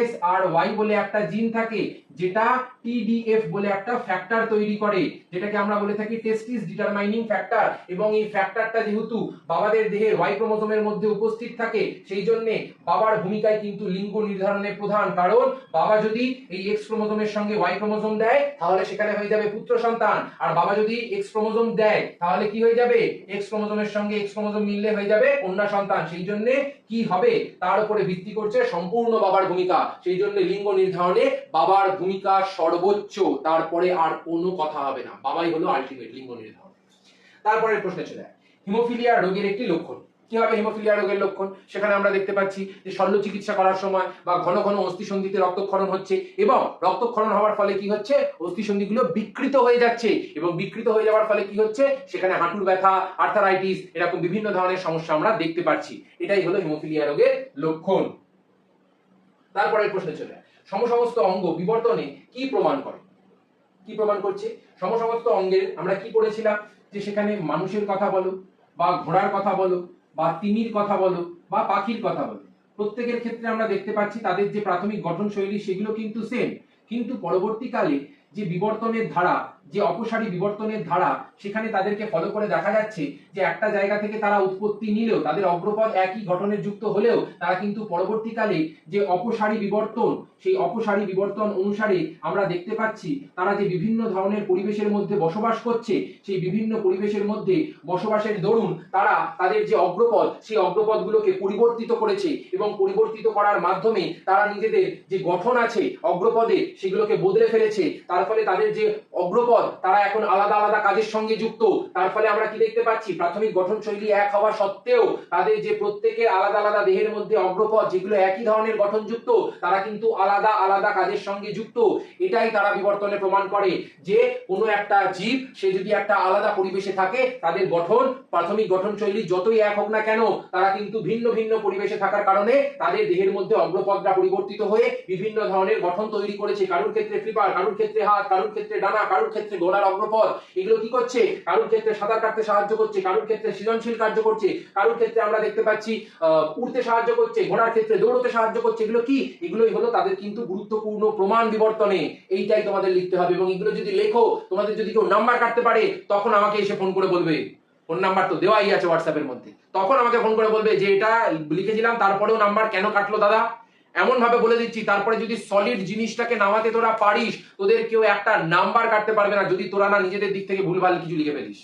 SRY বলে একটা জিন থাকে, যেটা TDF বলে একটা ফ্যাক্টর তৈরি করে, যেটাকে আমরা বলে থাকি টেস্টিস ডিটারমাইনিং ফ্যাক্টর। এবং এই ফ্যাক্টরটা যেহেতু বাবাদের দেহের Y ক্রোমোজোমের মধ্যে উপস্থিত থাকে, সেই জন্য বাবার ভূমিকায় কিন্তু লিঙ্গ নির্ধারণে প্রধান। কারণ বাবা যদি এই X ক্রোমোজোমের সঙ্গে Y ক্রোমোজোম দেয় তাহলে সেখানে হয়ে যাবে পুত্র সন্তান, আর বাবা যদি X ক্রোমোজোম দেয় তাহলে কি হয়ে যাবে? X ক্রোমোজোমের সঙ্গে X ক্রোমোজোম মিললে হয়ে যাবে কন্যা সন্তান। সেই জন্য কি হবে তার উপরে ভিত্তি করছে সম্পূর্ণ বাবার ভূমিকা। সেই জন্য লিঙ্গ নির্ধারণে বাবার ভূমিকা সর্বোচ্চ, তারপরে আর কোনো কথা হবে না, বাবাই হলো আলটিমেট লিঙ্গ নির্ধারণ। তারপরের প্রশ্নে চলে যায়, হিমোফিলিয়া রোগের একটি লক্ষণ কি হবে? হিমোফিলিয়া রোগের লক্ষণ, সেখানে আমরা দেখতে পাচ্ছি যে শল্য চিকিৎসা করার সময় বা ঘন ঘন অস্থিসন্ধিতে রক্তক্ষরণ হচ্ছে, এবং রক্তক্ষরণ হওয়ার ফলে কি হচ্ছে? অস্থিসন্ধিগুলো বিকৃত হয়ে যাচ্ছে, এবং বিকৃত হয়ে যাওয়ার ফলে কি হচ্ছে? সেখানে হাঁটুর ব্যথা, আর্থারাইটিস, এরকম বিভিন্ন ধরনের সমস্যা আমরা দেখতে পাচ্ছি। এটাই হলো হিমোফিলিয়া রোগের লক্ষণ। তারপরের প্রশ্নে চলে যায়, সমস্ত অঙ্গ বিবর্তনে কি প্রমাণ করে? কি প্রমাণ করছে? সমস্ত অঙ্গের আমরা কি পড়েছিলাম যে সেখানে মানুষের কথা বলো বা ঘোড়ার কথা বলো বা তিমির কথা বলো বা পাখির কথা বলো, প্রত্যেকের ক্ষেত্রে আমরা দেখতে পাচ্ছি তাদের যে প্রাথমিক গঠন শৈলী সেগুলো কিন্তু সেম, কিন্তু পরবর্তীকালে যে বিবর্তনের ধারা, যে অপসারী বিবর্তনের ধারা, সেখানে তাদেরকে ফলো করে দেখা যাচ্ছে যে একটা জায়গা থেকে তারা উৎপত্তি নিলেও, তাদের অগ্রপদ একই গঠনের যুক্ত হলেও তারা কিন্তু পরবর্তীকালে যে অপসারী বিবর্তন, সেই অপসারী বিবর্তন অনুসারে আমরা দেখতে পাচ্ছি তারা যে বিভিন্ন ধরনের পরিবেশের মধ্যে বসবাস করছে, সেই বিভিন্ন পরিবেশের মধ্যে বসবাসের দরুন তারা তাদের যে অগ্রপদ, সেই অগ্রপদগুলোকে পরিবর্তিত করেছে এবং পরিবর্তিত করার মাধ্যমে তারা নিজেদের যে গঠন আছে অগ্রপদে সেগুলোকে বদলে ফেলেছে। তার ফলে তাদের যে অগ্রপদ তারা এখন আলাদা আলাদা কাজের সঙ্গে যুক্ত। তার ফলে আমরা কি দেখতে পাচ্ছি, প্রাথমিক গঠন শৈলী এক হওয়া সত্ত্বেও তাদের যে প্রত্যেকের আলাদা আলাদা দেহের মধ্যে অগ্রপদ যেগুলো একই ধরনের গঠনযুক্ত, তারা কিন্তু আলাদা আলাদা কাজের সঙ্গে যুক্ত। এটাই তারা বিবর্তনে প্রমাণ করে যে কোনো একটা জীব সে যদি একটা আলাদা পরিবেশে থাকে, তাদের গঠন, প্রাথমিক গঠন শৈলী যতই এক হোক না কেন, তারা কিন্তু ভিন্ন ভিন্ন পরিবেশে থাকার কারণে তাদের দেহের মধ্যে অগ্রপদটা পরিবর্তিত হয়ে বিভিন্ন ধরনের গঠন তৈরি করেছে। কারুর ক্ষেত্রে ফ্লিপার, কারুর ক্ষেত্রে হাত, কারুর ক্ষেত্রে ডানা, কারুর ক্ষেত্রে ঘোড়ার অগ্রপদ। এগুলো কি করছে? কারুর ক্ষেত্রে সাঁতার কাটতে সাহায্য করছে, কারুর ক্ষেত্রে সৃজনশীল কার্য করছে, কারুর ক্ষেত্রে আমরা দেখতে পাচ্ছি উড়তে সাহায্য করছে, ঘোড়ার ক্ষেত্রে দৌড়তে সাহায্য করছে। এগুলো কি? এগুলোই হলো তাদের কিন্তু গুরুত্বপূর্ণ প্রমাণ বিবর্তনে। এইটাই তোমাদের লিখতে হবে এবং এগুলো যদি লেখো, তোমাদের যদি কেউ নাম্বার কাটতে পারে তখন আমাকে এসে ফোন করে বলবে, ফোন নাম্বার তো দেওয়াই আছে হোয়াটসঅ্যাপের মধ্যে, তখন আমাকে ফোন করে বলবে যে এটা লিখেছিলাম তারপরেও নাম্বার কেন কাটলো দাদা। এমন ভাবে বলে দিচ্ছি, তারপরে যদি সলিড জিনিসটাকে নামাতে তোরা পারিস, তোদের কেউ একটা নাম্বার কাটতে পারবে না যদি তোরা না নিজেদের দিক থেকে ভুলভাল কিছু লিখে ফেলিস।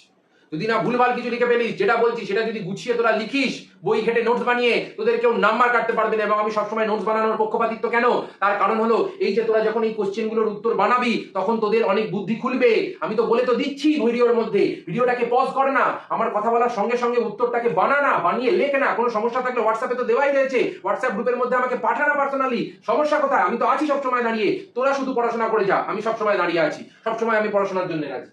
যদি না ভুলভাল কিছু লিখে ফেলিস, যেটা বলছি সেটা যদি গুছিয়ে তোরা লিখিস, বই ঘেটে নোটস বানিয়ে, তোদের কেউ নাম্বার কাটতে পারবে না। এবং আমি সবসময় নোটস বানানোর পক্ষপাতিত্ব কেন? তার কারণ হলো এই যে তোরা যখন এই কোশ্চেনগুলোর উত্তর বানাবি তখন তোদের অনেক বুদ্ধি খুলবে। আমি তো বলে তো দিচ্ছি ভিডিওর মধ্যে, ভিডিওটাকে পজ কর না, আমার কথা বলার সঙ্গে সঙ্গে উত্তরটাকে বানা না, বানিয়ে লেখ না। কোনো সমস্যা থাকলে হোয়াটসঅ্যাপে তো দেওয়াই রয়েছে, হোয়াটসঅ্যাপ গ্রুপের মধ্যে আমাকে পাঠানা পার্সোনালি। সমস্যা কোথায়? আমি তো আছি সবসময় দাঁড়িয়ে। তোরা শুধু পড়াশোনা করে যা, আমি সবসময় দাঁড়িয়ে আছি, সবসময় আমি পড়াশোনার জন্য রাজি।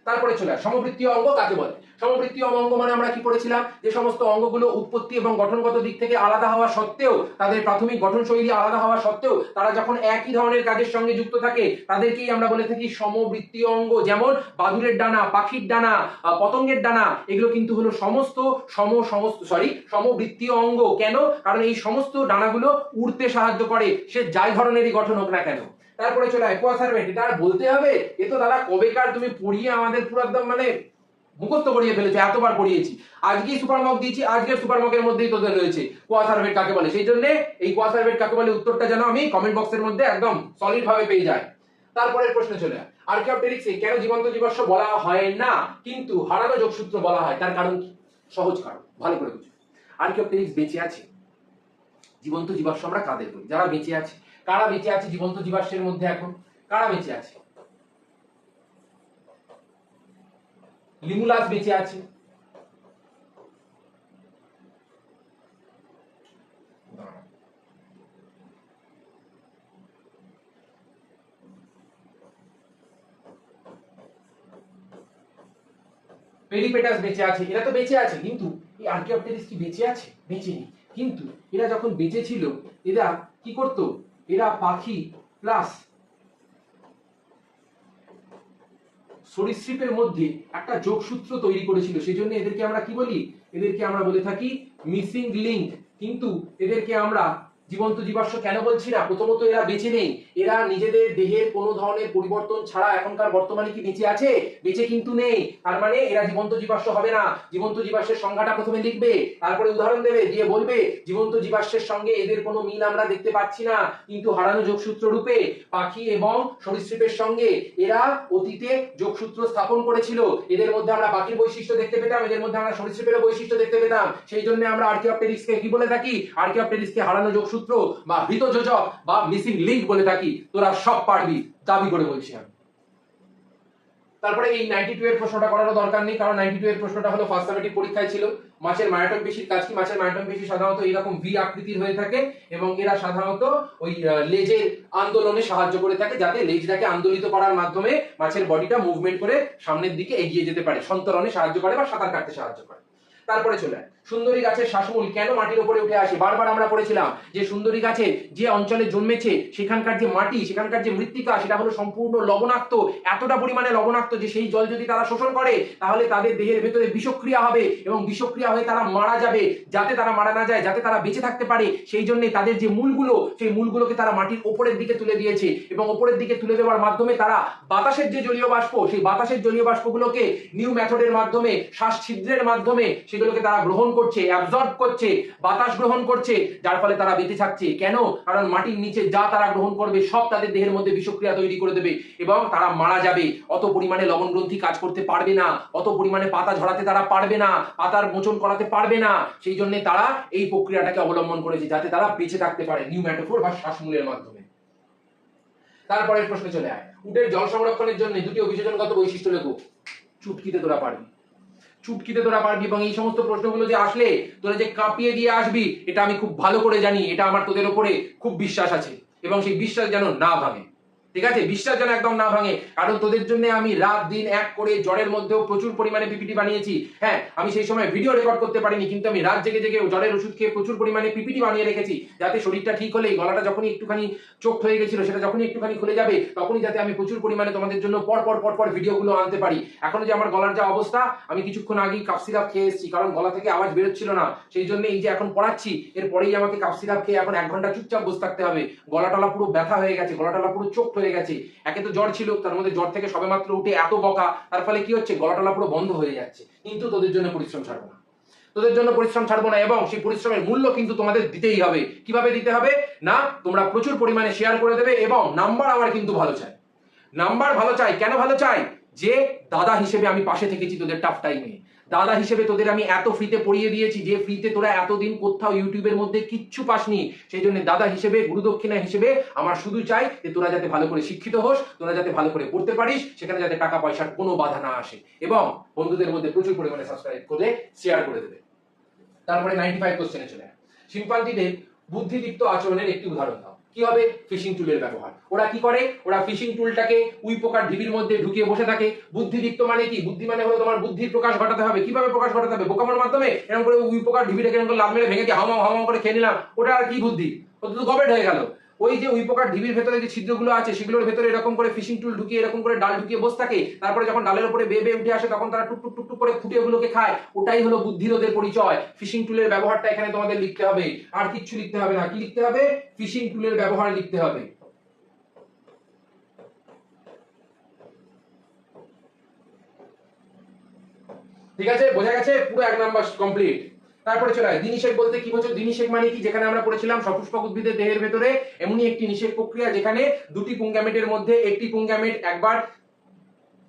তারপরে চলে আসে সমবৃত্তীয় অঙ্গ কাকে বলে। সমবৃত্তীয় অঙ্গ মানে আমরা কি পড়েছিলাম, যে সমস্ত অঙ্গগুলো উৎপত্তি এবং গঠনগত দিক থেকে আলাদা হওয়া সত্ত্বেও, তাদের প্রাথমিক গঠন শৈলী আলাদা হওয়া সত্ত্বেও তারা যখন একই ধরনের কাজের সঙ্গে যুক্ত থাকে তাদেরকেই আমরা বলে থাকি সমবৃত্তীয় অঙ্গ। যেমন বাদুড়ের ডানা, পাখির ডানা, পতঙ্গের ডানা, এগুলো কিন্তু হলো সমবৃত্তীয় অঙ্গ। কেন? কারণ এই সমস্ত ডানাগুলো উড়তে সাহায্য করে, সে যাই ধরনেরই গঠন হোক না কেন। তারপরে চলে আয় কোয়াসার্ভেন্ট। এটা আর বলতে হবে? এ তো দাদা কবেকার তুমি পড়িয়ে আমাদের পুরো একদম মানে মুখস্থ করিয়ে ফেলেছো, এতবার পড়িয়েছি। আজকেই সুপার মক দিয়েছি, আজকের সুপার মকের মধ্যেই তোদের রয়েছে কোয়াসার্ভেন্ট কাকে বলে। সেই জন্য এই কোয়াসার্ভেন্ট কাকে বলে উত্তরটা যেন আমি কমেন্ট বক্সের মধ্যে একদম সলিড ভাবে পেয়ে যাই। তারপরের প্রশ্ন চলে আয়, আর্কিওপটেরিক্সে কেন জীবন্ত জীবাশ্ম বলা হয় না কিন্তু হারানো যোগসূত্র বলা হয়? তার কারণ কি? সহজ কারণ, ভালো করে বুঝো। আর্কিওপটেরিক্স বেঁচে আছে। জীবন্ত জীবাশ্ম আমরা কাদের বলি? যারা বেঁচে আছে। কারা বেঁচে আছে জীবন্ত জীবাশ্মের মধ্যে? এখন কারা বেঁচে আছে? লিমুলাস বেঁচে আছে, পেরিপেটাস বেঁচে আছে, এরা তো বেঁচে আছে। কিন্তু এই আর্কিওপটেরিক্স কি বেঁচে আছে? বেঁচে নেই। কিন্তু এরা যখন বেঁচে ছিল এরা কি করত? এরা পাখি প্লাস সরীসৃপের মধ্যে একটা যোগসূত্র তৈরি করেছিল। সেই জন্য এদেরকে আমরা কি বলি? এদেরকে আমরা বলে থাকি মিসিং লিংক। কিন্তু এদেরকে আমরা জীবন্ত জীবাশ্ম কেন বলছি না? প্রথমত এরা বেঁচে নেই, এরা নিজেদের দেহের কোনো ধরনের পরিবর্তন ছাড়া এখনকার বর্তমানে কি বেঁচে আছে? বেঁচে কিন্তু নেই। তার মানে এরা জীবন্ত জীবাশ্ম হবে না। জীবন্ত জীবাশ্মের সংজ্ঞাটা প্রথমে লিখবে, তারপরে উদাহরণ দেবে, দিয়ে বলবে জীবন্ত জীবাশ্মের সঙ্গে এদের কোনো মিল আমরা দেখতে পাচ্ছি না, কিন্তু হারানো যোগসূত্র রূপে পাখি এবং সরীসৃপের সঙ্গে এরা অতীতে যোগসূত্র স্থাপন করেছিল। এদের মধ্যে আমরা পাখির বৈশিষ্ট্য দেখতে পেতাম, এদের মধ্যে আমরা সরীসৃপের বৈশিষ্ট্য দেখতে পেতাম। সেই জন্য আমরা আর্কিওপটেরিক্সকে কি বলে থাকি? আর্কিওপটেরিক্সকে হারানো যোগসূত্র বা হৃত যোজক বা মিসিং লিংক বলে থাকি। তোরা সব পারবি, দাবি করে বলছি আমি। তারপরে এই 92 এর প্রশ্নটা করার দরকার নেই, কারণ 92 এর প্রশ্নটা হলো ফার্স্ট সামেটিক পরীক্ষায় ছিল। মাছের মায়োটক পেশির কাজ কি? মাছের মায়োটক পেশি সাধারণত এরকম ভি আকৃতির হয়ে থাকে এবং এরা সাধারণত ওই লেজের আন্দোলনে সাহায্য করে থাকে, যাতে লেজটাকে আন্দোলিত করার মাধ্যমে মাছের বডিটা মুভমেন্ট করে সামনের দিকে এগিয়ে যেতে পারে, সন্তরণে সাহায্য করে বা সাঁতার কাটতে সাহায্য করে। তারপরে চলে আয়, সুন্দরী গাছের শ্বাসমূল কেন মাটির উপরে উঠে আসে? বারবার আমরা পড়েছিলাম যে সুন্দরী গাছে যে অঞ্চলে জন্মেছে সেখানকার যে মাটি, সেখানকার যে মৃত্তিকা, সেটা হলো সম্পূর্ণ লবণাক্ত, এতটা পরিমাণে লবণাক্ত যে সেই জল যদি তারা শোষণ করে তাহলে তাদের দেহের ভেতরে বিষক্রিয়া হবে এবং বিষক্রিয়া হয়ে তারা মারা যাবে। যাতে তারা মারা না যায়, যাতে তারা বেঁচে থাকতে পারে, সেই জন্য তাদের যে মূলগুলো, সেই মূলগুলোকে তারা মাটির ওপরের দিকে তুলে দিয়েছে এবং ওপরের দিকে তুলে দেওয়ার মাধ্যমে তারা বাতাসের যে জলীয় বাষ্প, সেই বাতাসের জলীয় বাষ্পগুলোকে নিউ মেথডের মাধ্যমে, শ্বাস ছিদ্রের মাধ্যমে সেগুলোকে তারা গ্রহণ করছে, অ্যাবজর্ব করছে, বাতাস গ্রহণ করছে, যার ফলে তারা বেঁচে থাকছে। কেন? কারণ মাটির নিচে যা তারা গ্রহণ করবে সব তাদের দেহের মধ্যে বিষক্রিয়া তৈরি করে দেবে এবং তারা মারা যাবে। অত পরিমাণে লবণ গ্রন্থি কাজ করতে পারবে না, অত পরিমাণে পাতা ঝরাতে তারা পারবে না, পাতার মোচন করাতে পারবে না। সেই জন্য তারা এই প্রক্রিয়াটাকে অবলম্বন করেছে যাতে তারা বেঁচে থাকতে পারে নিউম্যাটোফোর বা শ্বাসমূলের মাধ্যমে। তারপরের প্রশ্নে চলে আয়, উটের জল সংরক্ষণের জন্য দুটি অভিযোজনগত বৈশিষ্ট্য লেখো। চুটকিতে তোরা পারবি, চুটকিতে তোরা পারবি। এবং এই সমস্ত প্রশ্নগুলো যে আসলে তোরা যে কাঁপিয়ে দিয়ে আসবি এটা আমি খুব ভালো করে জানি, এটা আমার তোদের উপরে খুব বিশ্বাস আছে এবং সেই বিশ্বাস যেন না ভাঙে। ঠিক আছে, বিশ্বাস যেন একদম না ভাঙে, কারণ তোদের জন্য আমি রাত দিন এক করে জ্বরের মধ্যেও প্রচুর পরিমাণে পিপিটি বানিয়েছি। হ্যাঁ, আমি সেই সময় ভিডিও রেকর্ড করতে পারিনি, কিন্তু আমি রাত জেগে জেগে জ্বরের ওষুধ খেয়ে প্রচুর পরিমাণে পিপিটি বানিয়ে রেখেছি, যাতে শরীরটা ঠিক হলেই গলাটা যখনই একটুখানি চোখ হয়ে গেছিল সেটা যখনই একটুখানি খুলে যাবে তখনই যাতে আমি প্রচুর পরিমাণে তোমাদের জন্য পর পর ভিডিওগুলো আনতে পারি। এখনো যে আমার গলার যা অবস্থা, আমি কিছুক্ষণ আগেই কাপ সিরাপ খেয়ে এসেছি, কারণ গলা থেকে আওয়াজ বেরোচ্ছিল না। সেই জন্য এই যে এখন পড়াচ্ছি এরপরেই আমাকে কাপ সিরাপ খেয়ে এখন 1 ঘন্টা চুপচাপ বসে থাকতে হবে। গলাটলা পুরো ব্যথা হয়ে গেছে, গলাটলা পুরো চোখ হয়ে গেছে। একে তো জ্বর ছিল, তার মধ্যে জ্বর থেকে সবেমাত্র উঠে এত বকা, তার ফলে কি হচ্ছে, গলাটলা পুরো বন্ধ হয়ে যাচ্ছে। কিন্তু তোদের জন্য পরিশ্রম ছাড়বো না, তোদের জন্য পরিশ্রম ছাড়বো না, এবং সেই পরিশ্রমের মূল্য কিন্তু তোমাদের দিতেই হবে। কিভাবে দিতে হবে না, তোমরা প্রচুর পরিমাণে শেয়ার করে দেবে এবং নাম্বার আমার কিন্তু ভালো চাই। নাম্বার ভালো চাই, কেন ভালো চাই? যে দাদা হিসেবে আমি পাশে থেকেছি তোদের টাফ টাইমে, দাদা হিসেবে তোদের আমি এত ফ্রিতে পড়িয়ে দিয়েছি যে ফ্রিতে তোরা এতদিন কোথাও ইউটিউবের মধ্যে কিচ্ছু পাসনি। সেই জন্য দাদা হিসেবে, গুরুদক্ষিণা হিসেবে আমার শুধু চাই যে তোরা যাতে ভালো করে শিক্ষিত হোস, তোরা যাতে ভালো করে পড়তে পারিস, সেখানে যাতে টাকা পয়সার কোনো বাধা না আসে, এবং বন্ধুদের মধ্যে প্রচুর পরিমাণে সাবস্ক্রাইব করে শেয়ার করে দেবে। তারপরে 95 কোশ্চেনে চলে আয়, শিম্পাঞ্জিদের বুদ্ধিদীপ্ত আচরণের একটি উদাহরণ দাও। কি হবে? ফিশিং টুলের ব্যবহার। ওরা কি করে? ওরা ফিশিং টুলটাকে উই পোকার ঢিবির মধ্যে ঢুকিয়ে বসে থাকে। বুদ্ধিদীপ্ত মানে কি? বুদ্ধি মানে হলো তোমার বুদ্ধির প্রকাশ ঘটাতে হবে। কিভাবে প্রকাশ ঘটাতে হবে? বোকামোর মাধ্যমে। এরকম করে উই পোকার ঢিবিটাকে এরকম করে লাভ মেরে ভেঙে দিয়ে হাওয়া হাওয়া করে খেয়ে নিলাম, ওটা আর কি বুদ্ধি? ওটা তো গবেট হয়ে গেল। ওই যে উই পোকার ঢিবির ভেতরে যে ছিদ্রগুলো আছে সেগুলোর ভেতরে এরকম করে ফিশিং টুল ঢুকিয়ে এরকম করে ডাল ঢুকিয়ে বসে থাকে, তারপরে যখন ডালের উপরে বেয়ে বেয়ে উঠে আসে তখন তারা টুক টুক টুক টুক করে ফুটে ওগুলোকে খায়। ওটাই হলো বুদ্ধির ওদের পরিচয়। ফিশিং টুলের ব্যবহারটা এখানে তোমাদের লিখতে হবে, আর কিচ্ছু লিখতে হবে না। কি লিখতে হবে? ফিশিং টুলের ব্যবহার লিখতে হবে। ঠিক আছে, বোঝা গেছে? পুরো 1 নাম্বার কমপ্লিট। তারপরে চলে আয়, দ্বিনিষেক বলতে কি বোঝো? দ্বিনিষেক মানে কি? যেখানে আমরা পড়েছিলাম সপুষ্পক উদ্ভিদের দেহের ভেতরে এমনই একটি নিষেক প্রক্রিয়া যেখানে দুটি পুংগ্যামেটের মধ্যে একটি পুংগ্যামেট একবার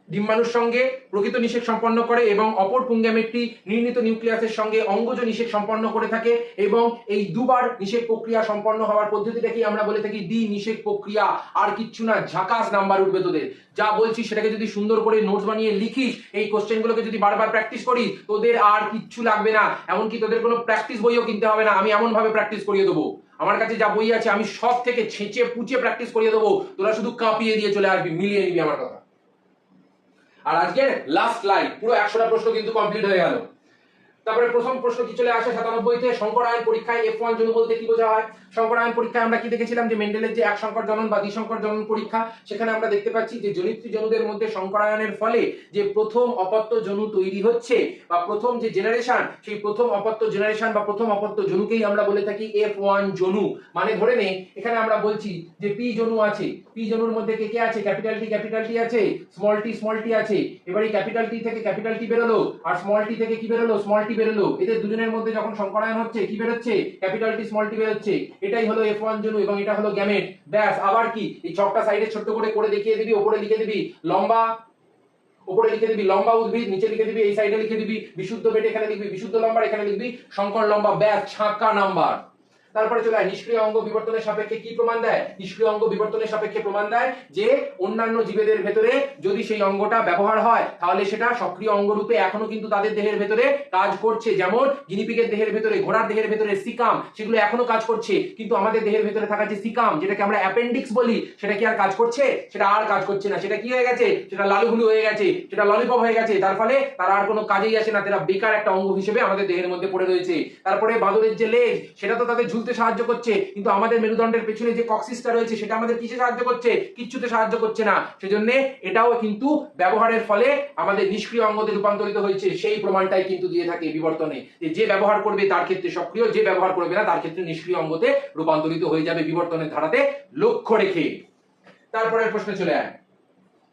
ডিম্বাণুর সঙ্গে প্রকৃত নিষেক সম্পন্ন করে এবং অপর পুংগ্যামেটটি নির্ণীত নিউক্লিয়াসের সঙ্গে অঙ্গজ নিষেক সম্পন্ন করে থাকে, এবং এই দুবার নিষেক প্রক্রিয়া সম্পন্ন হওয়ার পদ্ধতিটাকে আমরা বলে থাকি দ্বি নিষেক প্রক্রিয়া। আর কিচ্ছু না, ঝাকাস নাম্বার উঠবে তোদের। যা বলছি সেটাকে যদি সুন্দর করে নোটস বানিয়ে লিখিস, এই কোশ্চেনগুলোকে যদি বারবার প্র্যাকটিস করি, তোদের আর কিচ্ছু লাগবে না। এমনকি তোদের কোনো প্র্যাকটিস বইও কিনতে হবে না, আমি এমন ভাবে প্র্যাকটিস করিয়ে দেবো। আমার কাছে যা বই আছে আমি সব থেকে ছেঁচে পুচে প্র্যাকটিস করিয়ে দেবো, তোরা শুধু কাঁপিয়ে দিয়ে চলে আসবি, মিলিয়ে নিবি আমার কথা। আর আজকে লাস্ট লাইন, পুরো 100টা প্রশ্ন কিন্তু কমপ্লিট হয়ে গেল। তারপরে প্রথম প্রশ্ন কি চলে আসে 97তে, শঙ্করায়ন পরীক্ষায় F1 জনু বলতে কি বোঝা হয়? শঙ্করায়ন পরীক্ষায় আমরা কি দেখেছিলাম যে মেন্ডেলের যে এক সংকর জনন বা দ্বিসংকর জনন পরীক্ষা, সেখানে আমরা দেখতে পাচ্ছি যে জনিত্রী জনুদের মধ্যে শঙ্করায়নের ফলে যে প্রথম অপত্য জনু তৈরি হচ্ছে বা প্রথম যে জেনারেশন, সেই প্রথম অপত্য জেনারেশন বা প্রথম অপত্য জনুকেই আমরা বলে থাকি F1 জনু। মানে ধরে নে এখানে আমরা বলছি যে পি জনু আছে, পি জনুর মধ্যে কে কে আছে? ক্যাপিটাল টি আছে, স্মল টি আছে। এবার এই ক্যাপিটাল টি থেকে ক্যাপিটাল টি বেরোলো আর স্মল টি থেকে কি বেরোলো? স্মল টি বেরোলো। এদের দুজনের মধ্যে যখন সংকরায়ন হচ্ছে কি বেরোচ্ছে? ক্যাপিটাল টি স্মল টি বেরোচ্ছে। এটাই হলো F1 জনু এবং এটা হলো গ্যামেট। ব্যাস, আবার কি এই ছকটা সাইডে ছোট করে দেখিয়ে দিবি, উপরে লিখে দিবি লম্বা, উপরে লিখে দিবি লম্বা উদ্ভিদ, নিচে লিখে দিবি, এই সাইডে লিখে দিবি বিশুদ্ধ বেটে, এখানে লিখবি বিশুদ্ধ লম্বা, এখানে লিখবি শঙ্কর লম্বা। ব্যাস, ছাঁকা নাম্বার। তারপরে চলে নিষ্ক্রিয় অঙ্গ বিবর্তনের সাপেক্ষে কি প্রমাণ দেয়? নিষ্ক্রিয় অঙ্গ বিবর্তনের সাপেক্ষে প্রমাণ দেয় যে অন্যান্য জীবেদের ভেতরে যদি সেই অঙ্গটা ব্যবহার হয় তাহলে সেটা সক্রিয় অঙ্গ রূপে এখনো কিন্তু তাদের দেহের ভেতরে কাজ করছে। যেমন গিনিপিগের দেহের ভেতরে, ঘোড়ার দেহের ভেতরে সিকাম, সেগুলো এখনো কাজ করছে, কিন্তু আমাদের দেহের ভেতরে থাকা যে সিকাম, যেটাকে আমরা অ্যাপেন্ডিক্স বলি, সেটা কি আর কাজ করছে? সেটা আর কাজ করছে না। সেটা কি হয়ে গেছে? সেটা লালুহুলু হয়ে গেছে, সেটা ললিপপ হয়ে গেছে। তার ফলে তারা আর কোনো কাজেই আসে না, তারা বেকার একটা অঙ্গ হিসেবে আমাদের দেহের মধ্যে পড়ে রয়েছে। তারপরে বাদরের যে লেজ, সেটা তো তাদের ঝুলতে সাহায্য করছে, কিন্তু আমাদের মেরুদণ্ডের পেছনে যে কক্সিসটা রয়েছে সেটা আমাদের কিসে সাহায্য করছে? কিচ্ছুতে সাহায্য করছে না। সেজন্য এটাও কিন্তু ব্যবহারের ফলে আমাদের নিষ্ক্রিয় অঙ্গতে রূপান্তরিত হয়েছে, সেই প্রমাণটাই কিন্তু দিয়ে থাকে বিবর্তনে, যে ব্যবহার করবে তার ক্ষেত্রে সক্রিয়, যে ব্যবহার করবে না তার ক্ষেত্রে নিষ্ক্রিয় অঙ্গতে রূপান্তরিত হয়ে যাবে বিবর্তনের ধারাতে লক্ষ্য রেখে। তারপরের প্রশ্নে চলে আয়,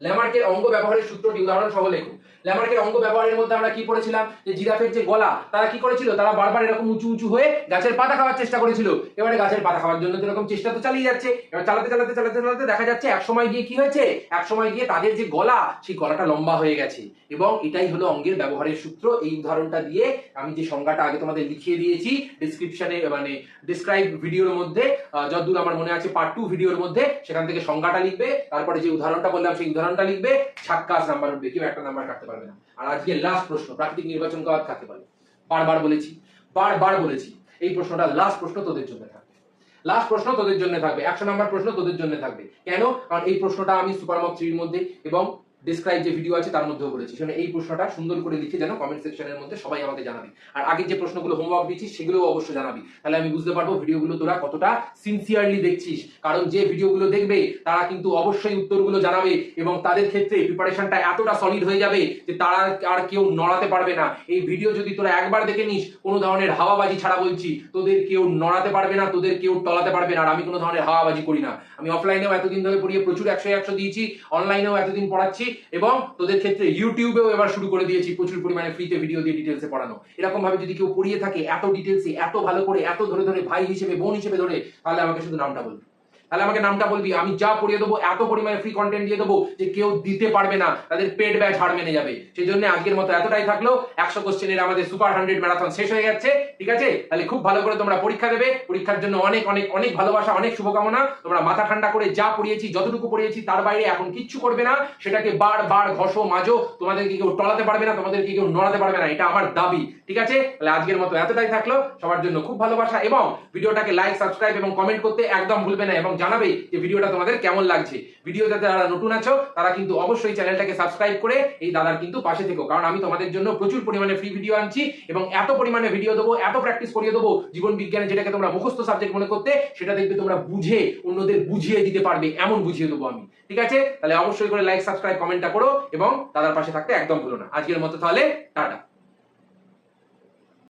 ল্যামার্কের অঙ্গ ব্যবহারের সূত্রটি উদাহরণ সহ লেখো। ল্যামার্কের অঙ্গ ব্যবহারের মধ্যে আমরা কি পড়েছিলাম? যে জিরাফের যে গলা, তারা কি করেছিল? তারা বারবার এরকম উঁচু উঁচু হয়ে গাছের পাতা খাওয়ার চেষ্টা করেছিল। এবারে গাছের পাতা খাওয়ার জন্য এরকম চেষ্টা তো চালিয়ে যাচ্ছে, এবার চালাতে চালাতে চালাতে চালাতে দেখা যাচ্ছে এক সময় গিয়ে কি হয়েছে? এক সময় গিয়ে তাদের যে গলা, সেই গলাটা লম্বা হয়ে গেছে, এবং এটাই হলো অঙ্গের ব্যবহারের সূত্র। এই উদাহরণটা দিয়ে আমি যে সংজ্ঞাটা আগে তোমাদের লিখিয়ে দিয়েছি ডেসক্রিপশনে, মানে ডিসক্রাইব ভিডিওর মধ্যে, যতদূর আমার মনে আছে পার্ট 2 ভিডিওর মধ্যে, সেখান থেকে সংজ্ঞাটা লিখবে, তারপরে যে উদাহরণটা বললাম সেই উদাহরণটা লিখবে, সাক্কাস নাম্বার উঠবে, কেউ একটা নাম্বার কাটতে পারবে না। আর আজকে লাস্ট প্রশ্ন, প্রাকৃতিক নির্বাচন কাজ কাকে বলে? বারবার বলেছি এই প্রশ্নটা লাস্ট প্রশ্ন তোদের জন্য থাকবে। লাস্ট প্রশ্ন তোদের জন্য থাকবে, 100 নাম্বার প্রশ্ন তোদের জন্য থাকবে। কেন? কারণ এই প্রশ্নটা আমি সুপারমক 3 এর মধ্যে এবং ডিসক্রাইব যে ভিডিও আছে তার মধ্যেও বলেছি। সেজন্য এই প্রশ্নটা সুন্দর করে লিখে যেন কমেন্ট সেকশনের মধ্যে সবাই আমাকে জানাবি। আর আগে যে প্রশ্নগুলো হোমওয়ার্ক দিচ্ছিস সেগুলোও অবশ্যই জানাবি, তাহলে আমি বুঝতে পারবো ভিডিওগুলো তোরা কতটা সিনসিয়ারলি দেখছিস। কারণ যে ভিডিওগুলো দেখবে তারা কিন্তু অবশ্যই উত্তরগুলো জানাবে, এবং তাদের ক্ষেত্রে প্রিপারেশনটা এতটা সলিড হয়ে যাবে যে তারা আর কেউ নড়াতে পারবে না। এই ভিডিও যদি তোরা একবার দেখে নিস, কোনো ধরনের হাওয়াবাজি ছাড়া বলছি, তোদের কেউ নড়াতে পারবে না, তোদের কেউ টলাতে পারবে না। আর আমি কোনো ধরনের হাওয়াবাজি করি না। আমি অফলাইনেও এতদিন ধরে পড়িয়ে প্রচুর 100 দিয়েছি, অনলাইনেও এতদিন পড়াচ্ছি, এবং তোদের ক্ষেত্রে ইউটিউবেও এবার শুরু করে দিয়েছি প্রচুর পরিমাণে ফ্রিতে ভিডিও দিয়ে ডিটেলসে পড়ানো। এরকম ভাবে যদি কেউ পড়িয়ে থাকে এত ডিটেলসে, এত ভালো করে, এত ধরে ধরে, ভাই হিসেবে, বোন হিসেবে ধরে, তাহলে আমাকে শুধু নামটা বলবি। আমি যা পড়িয়ে দেবো, এত পরিমাণে ফ্রি কন্টেন্ট দিয়ে দেবো যে কেউ দিতে পারবে না, তাদের পেট ব্যয় ঝাড় মেনে যাবে। সেই জন্য আজকের মতো এতটাই থাকলো। 100 কোশ্চেনের আমাদের সুপার 100 ম্যারাথন শেষ হয়ে যাচ্ছে, ঠিক আছে? তাহলে খুব ভালো করে তোমরা পরীক্ষা দেবে। পরীক্ষার জন্য অনেক অনেক অনেক ভালোবাসা, অনেক শুভকামনা। তোমরা মাথা ঠান্ডা করে যা পড়িয়েছি, যতটুকু পড়িয়েছি তার বাইরে এখন কিচ্ছু করবে না, সেটাকে বারবার ঘষো মাজো। তোমাদেরকে কেউ টলাতে পারবে না, তোমাদেরকে কেউ নড়াতে পারবে না, এটা আমার দাবি, ঠিক আছে? তাহলে আজকের মতো এতটাই থাকলো। সবার জন্য খুব ভালোবাসা, এবং ভিডিওটাকে লাইক, সাবস্ক্রাইব এবং কমেন্ট করতে একদম ভুলবে না, এবং জানাবে যে ভিডিওটা তোমাদের কেমন লাগছে। ভিডিওতে যারা নতুন আছো তারা কিন্তু অবশ্যই চ্যানেলটাকে সাবস্ক্রাইব করে এই দাদার কিন্তু পাশে থেকো, কারণ আমি তোমাদের জন্য প্রচুর পরিমাণে ফ্রি ভিডিও আনছি, এবং এত পরিমাণে ভিডিও দেবো, এত প্র্যাকটিস করিয়ে দেবো, জীবন বিজ্ঞানে যেটাকে তোমরা মুখস্থ সাবজেক্ট মনে করতে, সেটা দেখবে তোমরা বুঝে অন্যদের বুঝিয়ে দিতে পারবে, এমন বুঝিয়ে দেবো আমি, ঠিক আছে? তাহলে অবশ্যই করে লাইক, সাবস্ক্রাইব, কমেন্টটা করো, এবং দাদার পাশে থাকতে একদম ভুলো না। আজকের মতো তাহলে টাটা।